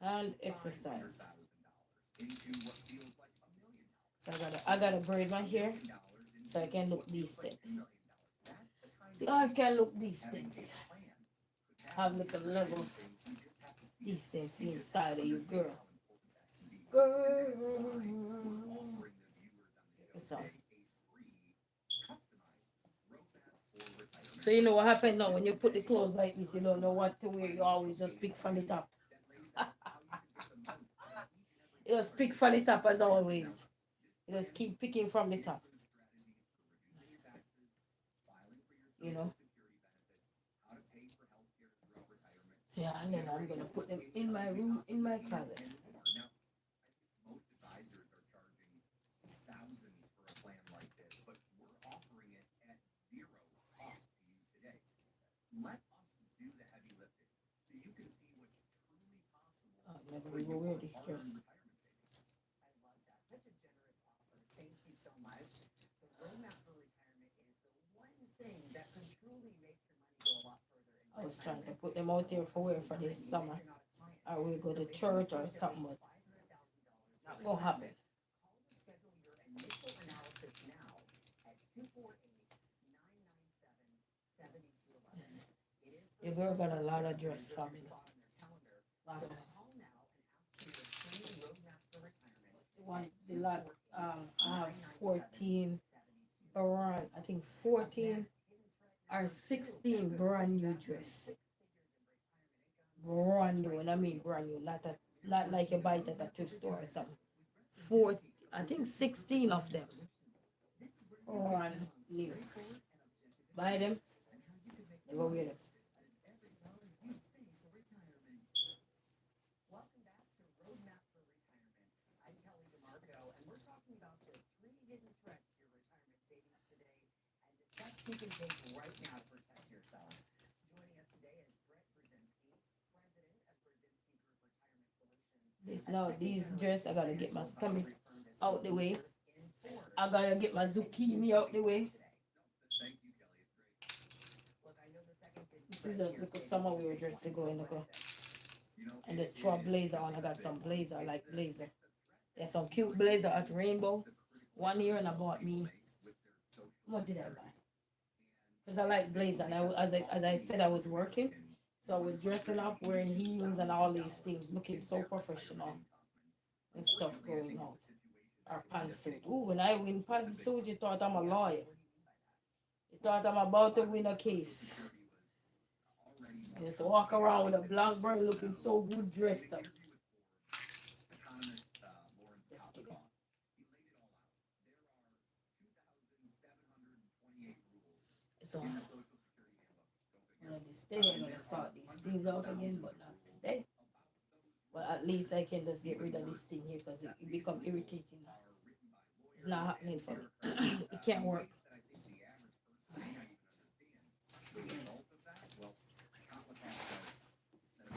Hand exercise. So I gotta braid my hair so I can look decent. So I can look decent. Have little level of decency inside of you, girl. Girl. So, so you know what happened now when you put the clothes like this, you don't know what to wear. You always just pick from the top. You just pick from the top as always. You just keep picking from the top. You know. Yeah, and then I'm gonna put them in my room, in my closet. I never even wear this dress. I was trying to put them out there for wear for this summer. Or we go to church or something, but not gonna happen. Yes. Your girl got a lot of dress family. Lot of the lot I have 14 brand, I think 14 or 16 brand new dress. Brand new, and I mean brand new, not like you buy it at a thrift store or something. Four, I think 16 of them. Brand new. Buy them, never wear them. This now these dress I gotta get my stomach out the way. I gotta get my zucchini out the way. This is just little summer wear dress to go in the car. And this straw blazer on. I got some blazer, I like blazer. There's some cute blazer at Rainbow. One year and I bought me. What did I buy? Because I like blazer. And as I said, I was working. So I was dressing up, wearing heels and all these things, looking so professional and stuff going on. Or pantsuit. Ooh, when I win pantsuit, you thought I'm a lawyer. You thought I'm about to win a case. I used to walk around with a Blackberry looking so good dressed up. Just kidding. So, this day I'm gonna sort these things out again, but not today. But at least I can just get rid of this thing here because it become irritating now. It's not happening for me. It can't work.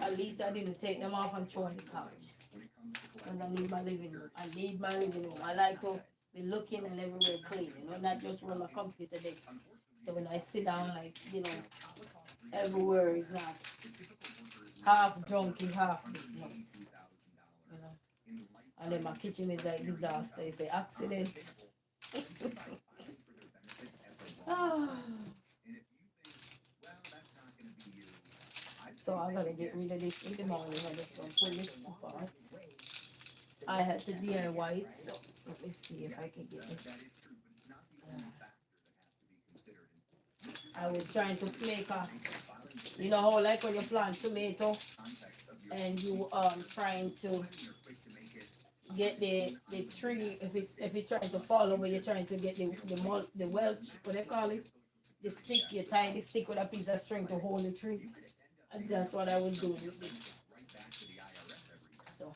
At least I didn't take them off and throw on the couch. Because I need my living room. I need my living room. I like to be looking and everywhere clean, not just run a computer desk. So when I sit down, like, everywhere is not half junky, half this, you know. And then my kitchen is like disaster. It's an accident. Ah. So I gotta get rid of this in the morning. I just gonna pull this apart. I had to DIY it, so let me see if I can get it. I was trying to make how like when you plant tomato and you trying to get the tree, if it's trying to fall over, you're trying to get the welch, what they call it, the stick. You tie the stick with a piece of string to hold the tree. And that's what I was doing with this. So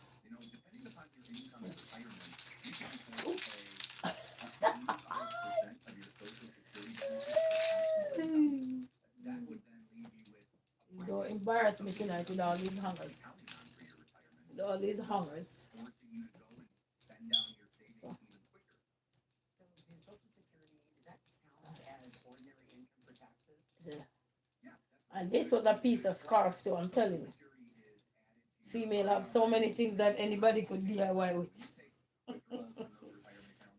don't embarrass me me tonight with all these hungers. With all these hungers. So, yeah. And this was a piece of scarf too, I'm telling you. Female have so many things that anybody could DIY with.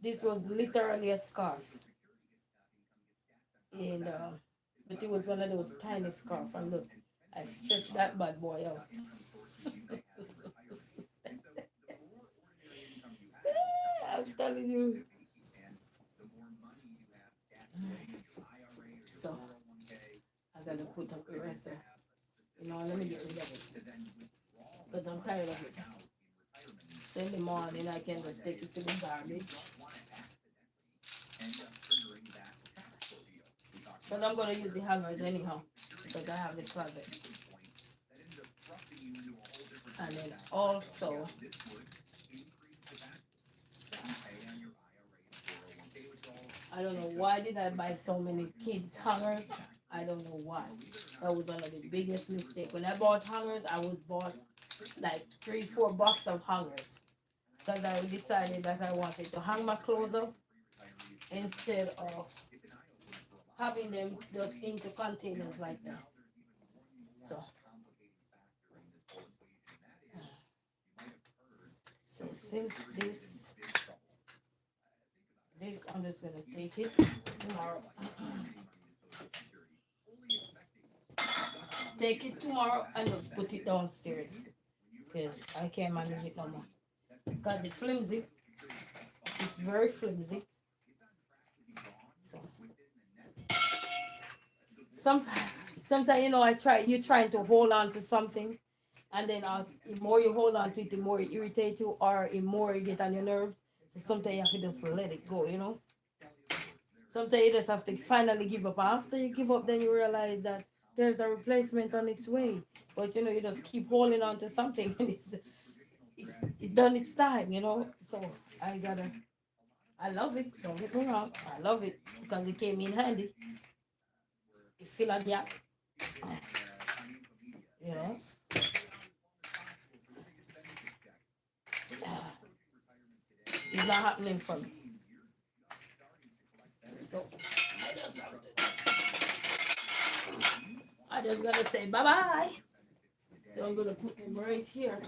This was literally a scarf. And but it was one of those tiny scarf. And look, I stretched that bad boy out. I'm telling you. So I gotta put up the rest of, let me get rid of it. Because I'm tired of it. So in the morning I can just take it to the garbage. Because I'm gonna use the hangers anyhow. Because I have the closet. And then also I don't know why did I buy so many kids hangers. I don't know why. That was one of the biggest mistakes. When I bought hangers, I was bought like 3-4 boxes of hangers. Because I decided that I wanted to hang my clothes up instead of having them just into containers like that. So since this I'm just gonna take it tomorrow. Take it tomorrow and just put it downstairs. Because I can't manage it no more. Because it's flimsy. It's very flimsy. So sometimes you're trying to hold on to something, and then the more you hold on to it, the more it irritates you, or the more you get on your nerves. So sometimes you have to just let it go. Sometimes you just have to finally give up. After you give up, then you realize that there's a replacement on its way. But you just keep holding on to something, and it's done its time. So I love it. Don't get me wrong. I love it because it came in handy. It fill a gap. You know. It's not happening for me. So I just gotta say bye bye. So I'm gonna put them right here.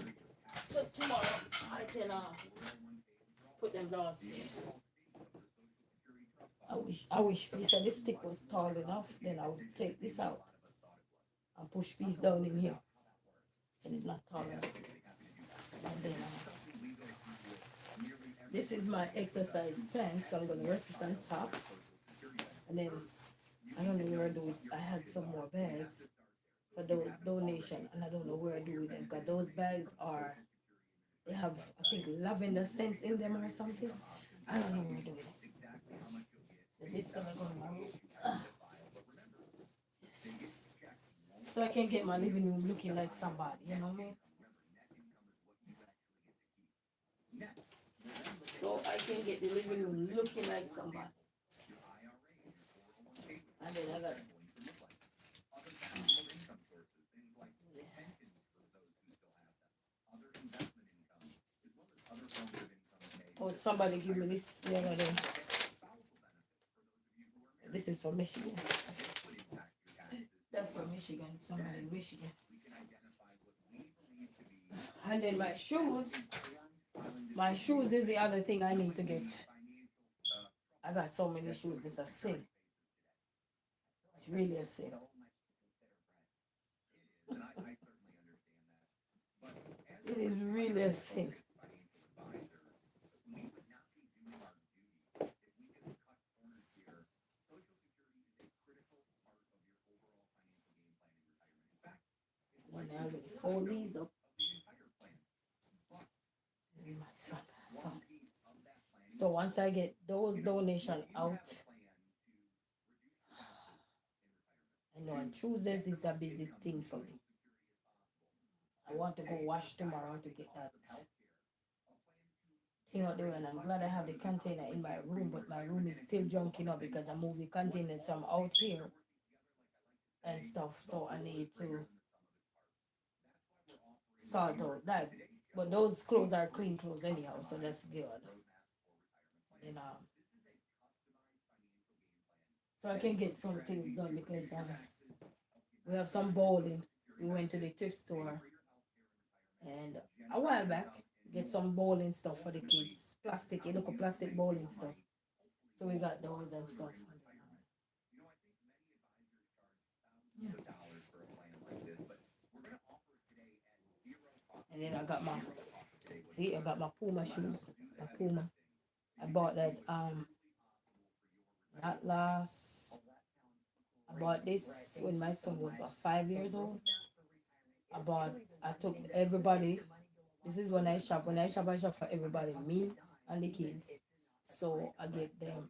So tomorrow I can put them downstairs. I wish piece of this stick was tall enough. Then I would take this out and push piece down in here. And it's not tall enough. And then this is my exercise pants. So I'm gonna rest it on top. And then I don't know where I do it. I had some more bags for those donation, and I don't know where I do with them because those bags they have, I think, lavender scents in them or something. I don't know where I do it. So this is gonna go in my room. Yes. So I can get my living room looking like somebody, you know what I mean? So I can get the living room looking like somebody. And then I got somebody give me this the other day. This is from Michigan. That's from Michigan. Somebody in Michigan. And then my shoes. My shoes is the other thing I need to get. I got so many shoes. It's a sin. It's really a sin. It is really a sin. When I will fold these up. So once I get those donations out, I know on Tuesdays is a busy thing for me. I want to go wash tomorrow to get that thing out there, and I'm glad I have the container in my room, but my room is still junking up because I moved the containers from out here and stuff. So I need to sort out that. But those clothes are clean clothes anyhow, so that's good. You know, so I can get some things done because we have some bowling. We went to the thrift store and a while back get some bowling stuff for the kids. Plastic, you look at plastic bowling stuff. So we got those and stuff. And then I got my Puma shoes. My Puma. I bought that not last I bought this when my son was 5 years old. I took everybody. This is when I shop. When I shop for everybody, me and the kids. So I get them.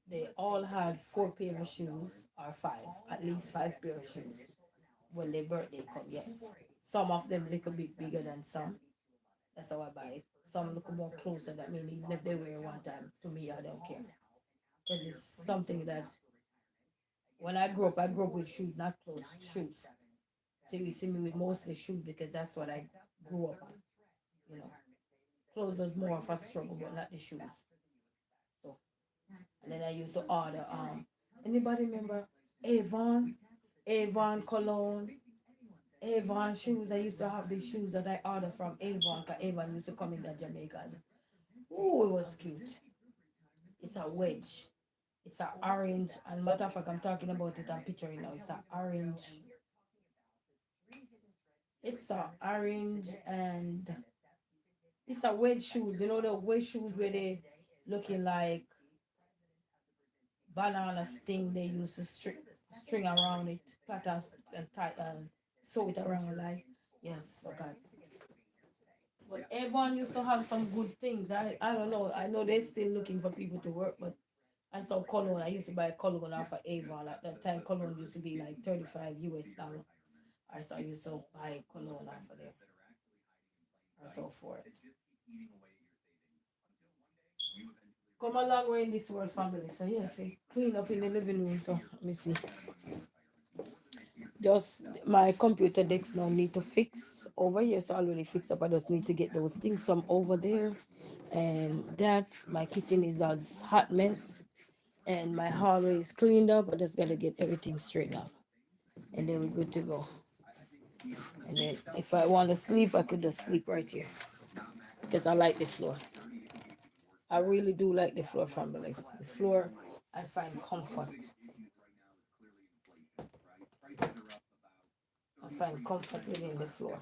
They all had 4 pair of shoes or five, at least 5 pair of shoes when their birthday come. Yes, some of them little bit bigger than some. That's how I buy it. Some look more closer. That mean even if they wear one time, to me I don't care because it's something that when I grew up with shoes, not clothes, shoes. So you see me with mostly shoes because that's what I grew up on. You know, clothes was more of a struggle, but not the shoes. So, and then I used to order. Anybody remember Avon, Avon cologne, Avon shoes? I used to have these shoes that I ordered from Avon. Cause Avon used to come in the Jamaica. Oh, it was cute. It's a wedge. It's a orange, and matter of fact, I'm talking about it. I'm picturing now. It's a orange. It's a orange and it's a wedge shoes. You know the wedge shoes where they looking like banana sting. They used to string around it, plait and tie and sew it around like yes. Okay. But Avon used to have some good things. I don't know. I know they're still looking for people to work, but and some cologne. I used to buy cologne off of Avon. At that time, cologne used to be like $35 US. Or so I used to buy cologne off of there or so forth. Come a long way in this world, family. So yes, we clean up in the living room. So let me see. Just my computer decks now need to fix over here. So I already fixed up. I just need to get those things from over there. And that my kitchen is a hot mess. And my hallway is cleaned up. I just gotta get everything straightened up. And then we're good to go. And then if I want to sleep, I could just sleep right here. Because I like the floor. I really do like the floor, family. The floor, I find comfort. I find comfort within the floor.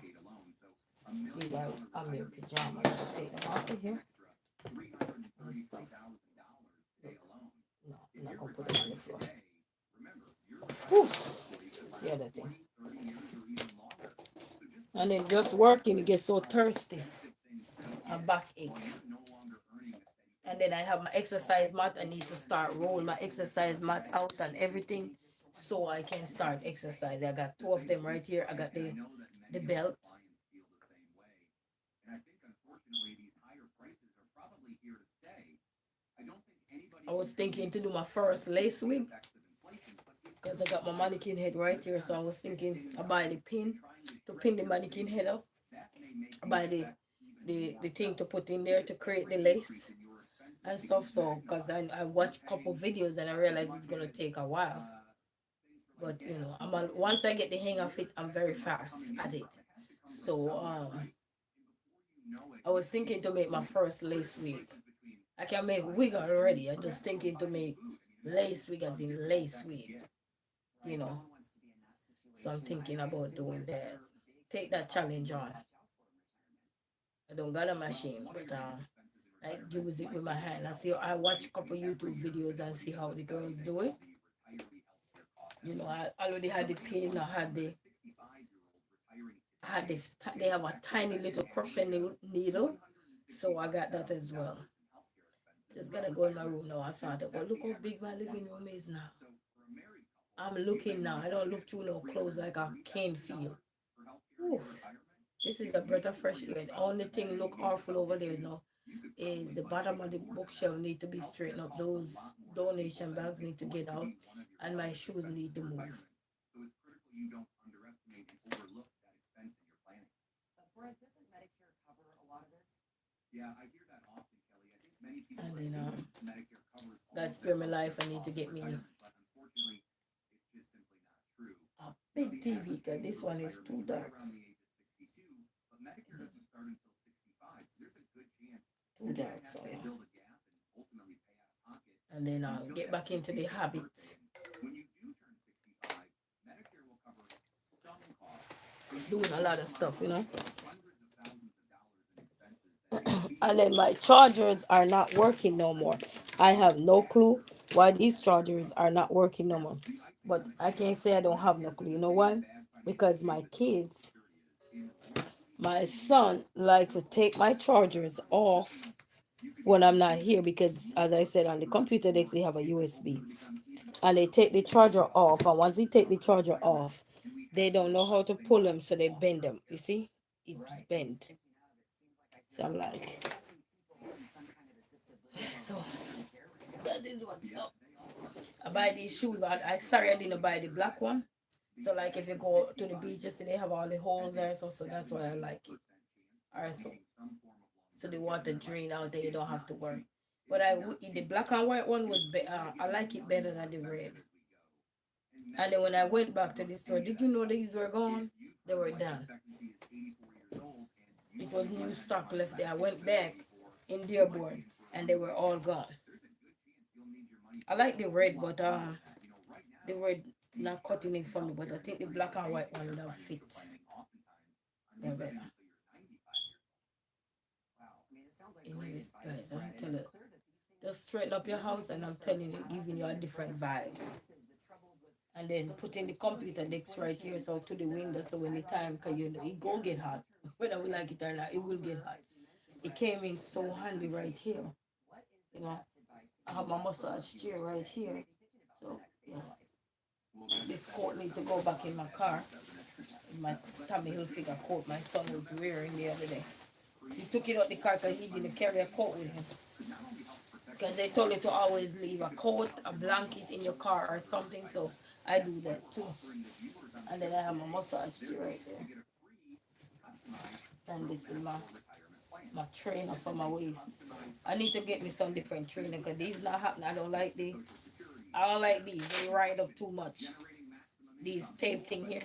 These are I'm in pajamas. I take them off of here and stuff. Look. No, I'm not gonna put them on the floor. Whew. That's the other thing. And then just working, it gets so thirsty. A backache. And then I have my exercise mat. I need to start rolling my exercise mat out and everything so I can start exercise. I got two of them right here. I got the belt. I was thinking to do my first lace wig because I got my mannequin head right here. So I was thinking I buy the pin to pin the mannequin head up. I buy the thing to put in there to create the lace and stuff. So because I watched a couple videos and I realized it's gonna take a while. But you know, once I get the hang of it, I'm very fast at it. So I was thinking to make my first lace wig. I can make wig already. I'm just thinking to make lace wig as in lace wig. You know. So I'm thinking about doing that. Take that challenge on. I don't got a machine, but I use it with my hand. I watch a couple YouTube videos and see how the girls do it. You know, I already had the pin. They have a tiny little crochet needle, so I got that as well. Just gotta go in my room now. I saw that, but look how big my living room is now. I'm looking now. I don't look through no clothes like I can feel. Ooh, this is a breath of fresh air. The only thing look awful over there now is the bottom of the bookshelf need to be straightened up. Those donation bags need to get out, and my shoes need to move. And then God spare my life. I need to get me a big TV because this one is too dark. Too dark, so yeah. And then get back into the habit. Doing a lot of stuff, you know. And then my chargers are not working no more. I have no clue why these chargers are not working no more. But I can't say I don't have no clue. You know why? Because my kids, my son likes to take my chargers off when I'm not here because, as I said, on the computer they have a USB, and they take the charger off. And once they take the charger off, they don't know how to pull them, so they bend them. You see, it's bent. So I'm like, so that is what's up. I buy these shoes, but I sorry I didn't buy the black one. So like if you go to the beaches, they have all the holes there, so that's why I like it. Alright, so the water drain out there, you don't have to worry. But the black and white one was I like it better than the red. And then when I went back to the store, did you know these were gone? They were done. It was new stock left there. I went back in Dearborn and they were all gone. I like the red, but the red not cutting it for me. But I think the black and white one would have fit. They're better. Anyways, guys, I'm telling you, just straighten up your house, and I'm telling you, giving you a different vibes. And then putting the computer decks right here, so to the window, so when the time, cause you know it go get hot, whether we like it or not, it will get hot. It came in so handy right here, you know. I have my massage chair right here, so yeah. This coat need to go back in my car. In my Tommy Hilfiger coat my son was wearing the other day. He took it out the car because he didn't carry a coat with him. Because they told you to always leave a coat, a blanket in your car or something, so I do that too. And then I have my massage chair right there. And this is my trainer for my waist. I need to get me some different trainer because these not happening. I don't like these. They ride up too much. These tape thing here,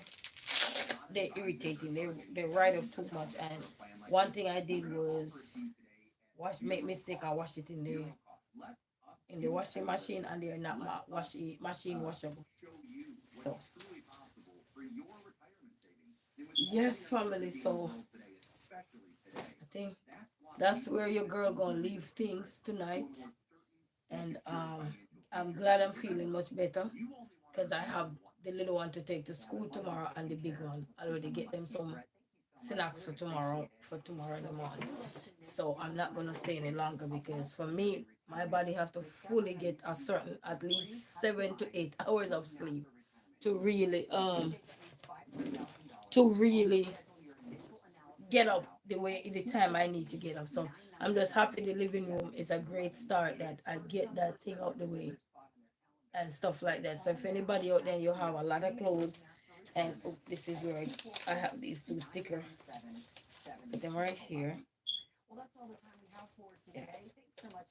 they're irritating. They ride up too much. And one thing I did was make mistake. I wash it in the washing machine, and they're not machine washable. So yes, family. So I think that's where your girl gonna leave things tonight. And I'm glad I'm feeling much better because I have the little one to take to school tomorrow and the big one. I already get them some snacks for tomorrow in the morning. So I'm not gonna stay any longer because for me, my body have to fully get a certain at least 7 to 8 hours of sleep to really get up the time I need to get up. So I'm just happy the living room is a great start that I get that thing out the way and stuff like that. So if anybody out there you have a lot of clothes and this is where I have these two stickers. Put them right here. Yeah,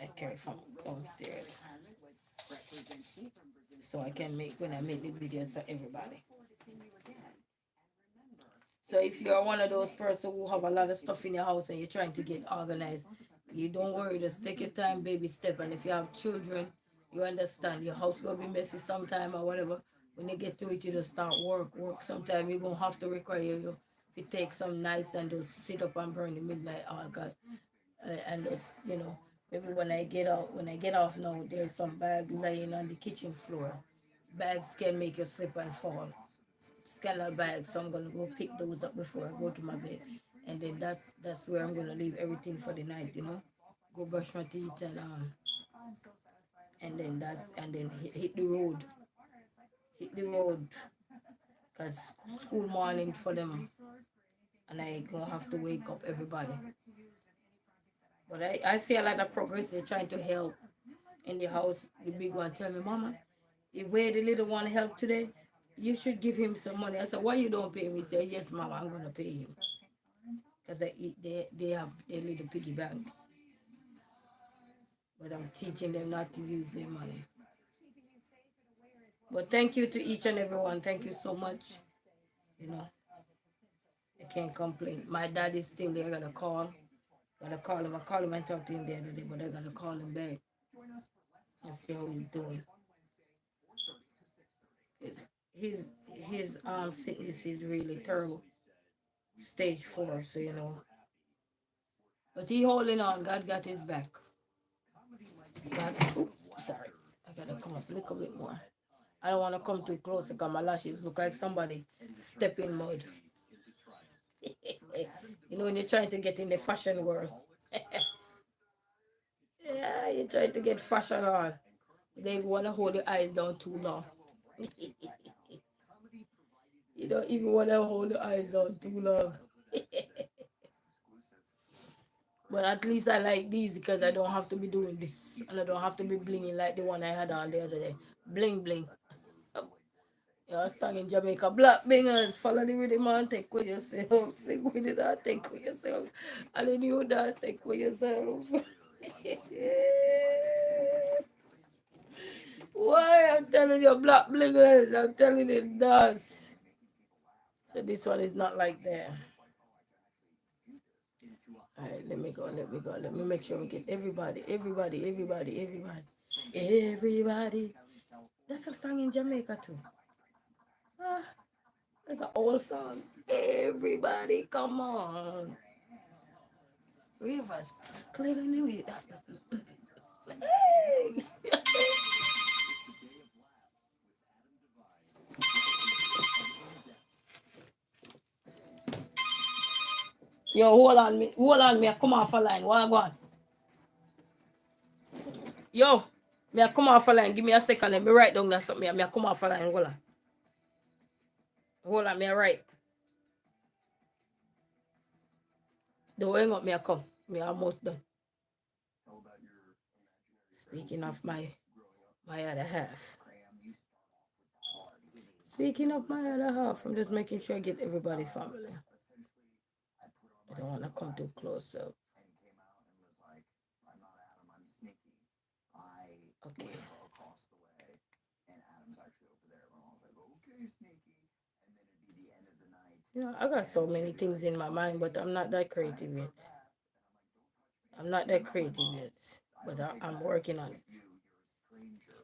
I carry from downstairs. So I can make when I make the videos for everybody. So if you're one of those persons who have a lot of stuff in your house and you're trying to get organized, you don't worry, just take your time, baby step. And if you have children, you understand your house will be messy sometime or whatever. When you get to it, you just start work. Sometime you're gonna have to require you if you take some nights and just sit up and burn the midnight oil, God. And just maybe when I get off now, there's some bag laying on the kitchen floor. Bags can make you slip and fall. Scanner bags, so I'm gonna go pick those up before I go to my bed, and then that's where I'm gonna leave everything for the night. Go brush my teeth and then hit the road, cause school morning for them, and I gonna have to wake up everybody. But I see a lot of progress. They're trying to help in the house. The big one tell me, Mama, if where the little one help today, you should give him some money. I said, why you don't pay me? He said, yes, Mama, I'm gonna pay him. Because they have a little piggy bank. but I'm teaching them not to use their money. But thank you to each and everyone. Thank you so much. You know, I can't complain. My dad is still there. I gotta call. Gotta call him. I called him and talked to him the other day, but I gotta call him back and see how he's doing. His his sickness is really terrible. Stage 4, so you know. But he holding on. God got his back. God, sorry. I gotta come up a little bit more. I don't want to come too close because my lashes look like somebody step in mud. You know when you're trying to get in the fashion world. Yeah, you're trying to get fashion on. They want to hold your eyes down too long. You don't even want to hold the eyes down too long. But at least I like these because I don't have to be doing this. And I don't have to be blinging like the one I had on the other day. Bling bling. Yeah, I sang in Jamaica. Black bingers, follow the rhythm and take with yourself. Sing with it and take with yourself. And then you dance, take with yourself. Why? I'm telling you, black blingers. I'm telling you, dance. So this one is not like that. Alright, let me go, let me go. Let me make sure we get everybody. Everybody. That's a song in Jamaica too. Ah, that's an old song. Everybody, come on. Rivers, clearly with that. Hey! Yo, hold on, me, I come off a line. What I go on? Yo, me, I come off a line. Give me a second. Let me write down that something. Me, I come off a line. Hold on, me, I write. Don't hang up, me, I come. Me, almost done. Speaking of my other half. Speaking of my other half, I'm just making sure I get everybody family. I don't want to come too close, so. Okay. Yeah, I got so many things in my mind, but I'm not that creative yet. But I'm working on it.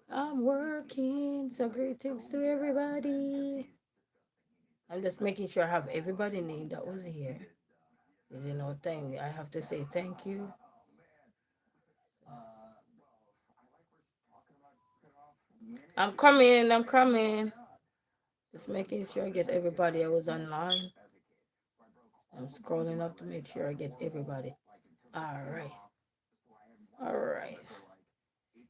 I'm working. So greetings to everybody. I'm just making sure I have everybody name that was here. You know, thing I have to say thank you. I'm coming. Just making sure I get everybody I was online. I'm scrolling up to make sure I get everybody. All right.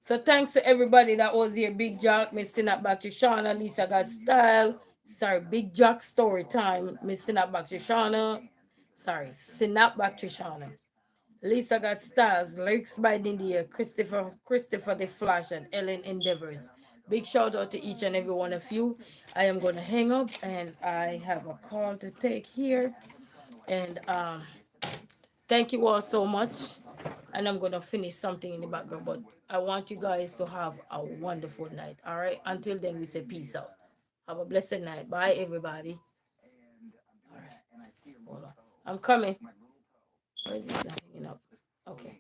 So thanks to everybody that was here. Big Jack, missing up back to Shauna. Lisa got style. Sorry, Big Jack story time. Missing up back to Shauna. Sorry, Snap back to Shauna. Lisa got stars. Lyrics by India. Christopher the Flash, and Ellen Endeavors. Big shout out to each and every one of you. I am gonna hang up and I have a call to take here. And thank you all so much. And I'm gonna finish something in the background, but I want you guys to have a wonderful night. All right. Until then, we say peace out. Have a blessed night. Bye, everybody. All right. Hold on. I'm coming. Where is this hanging up? Okay.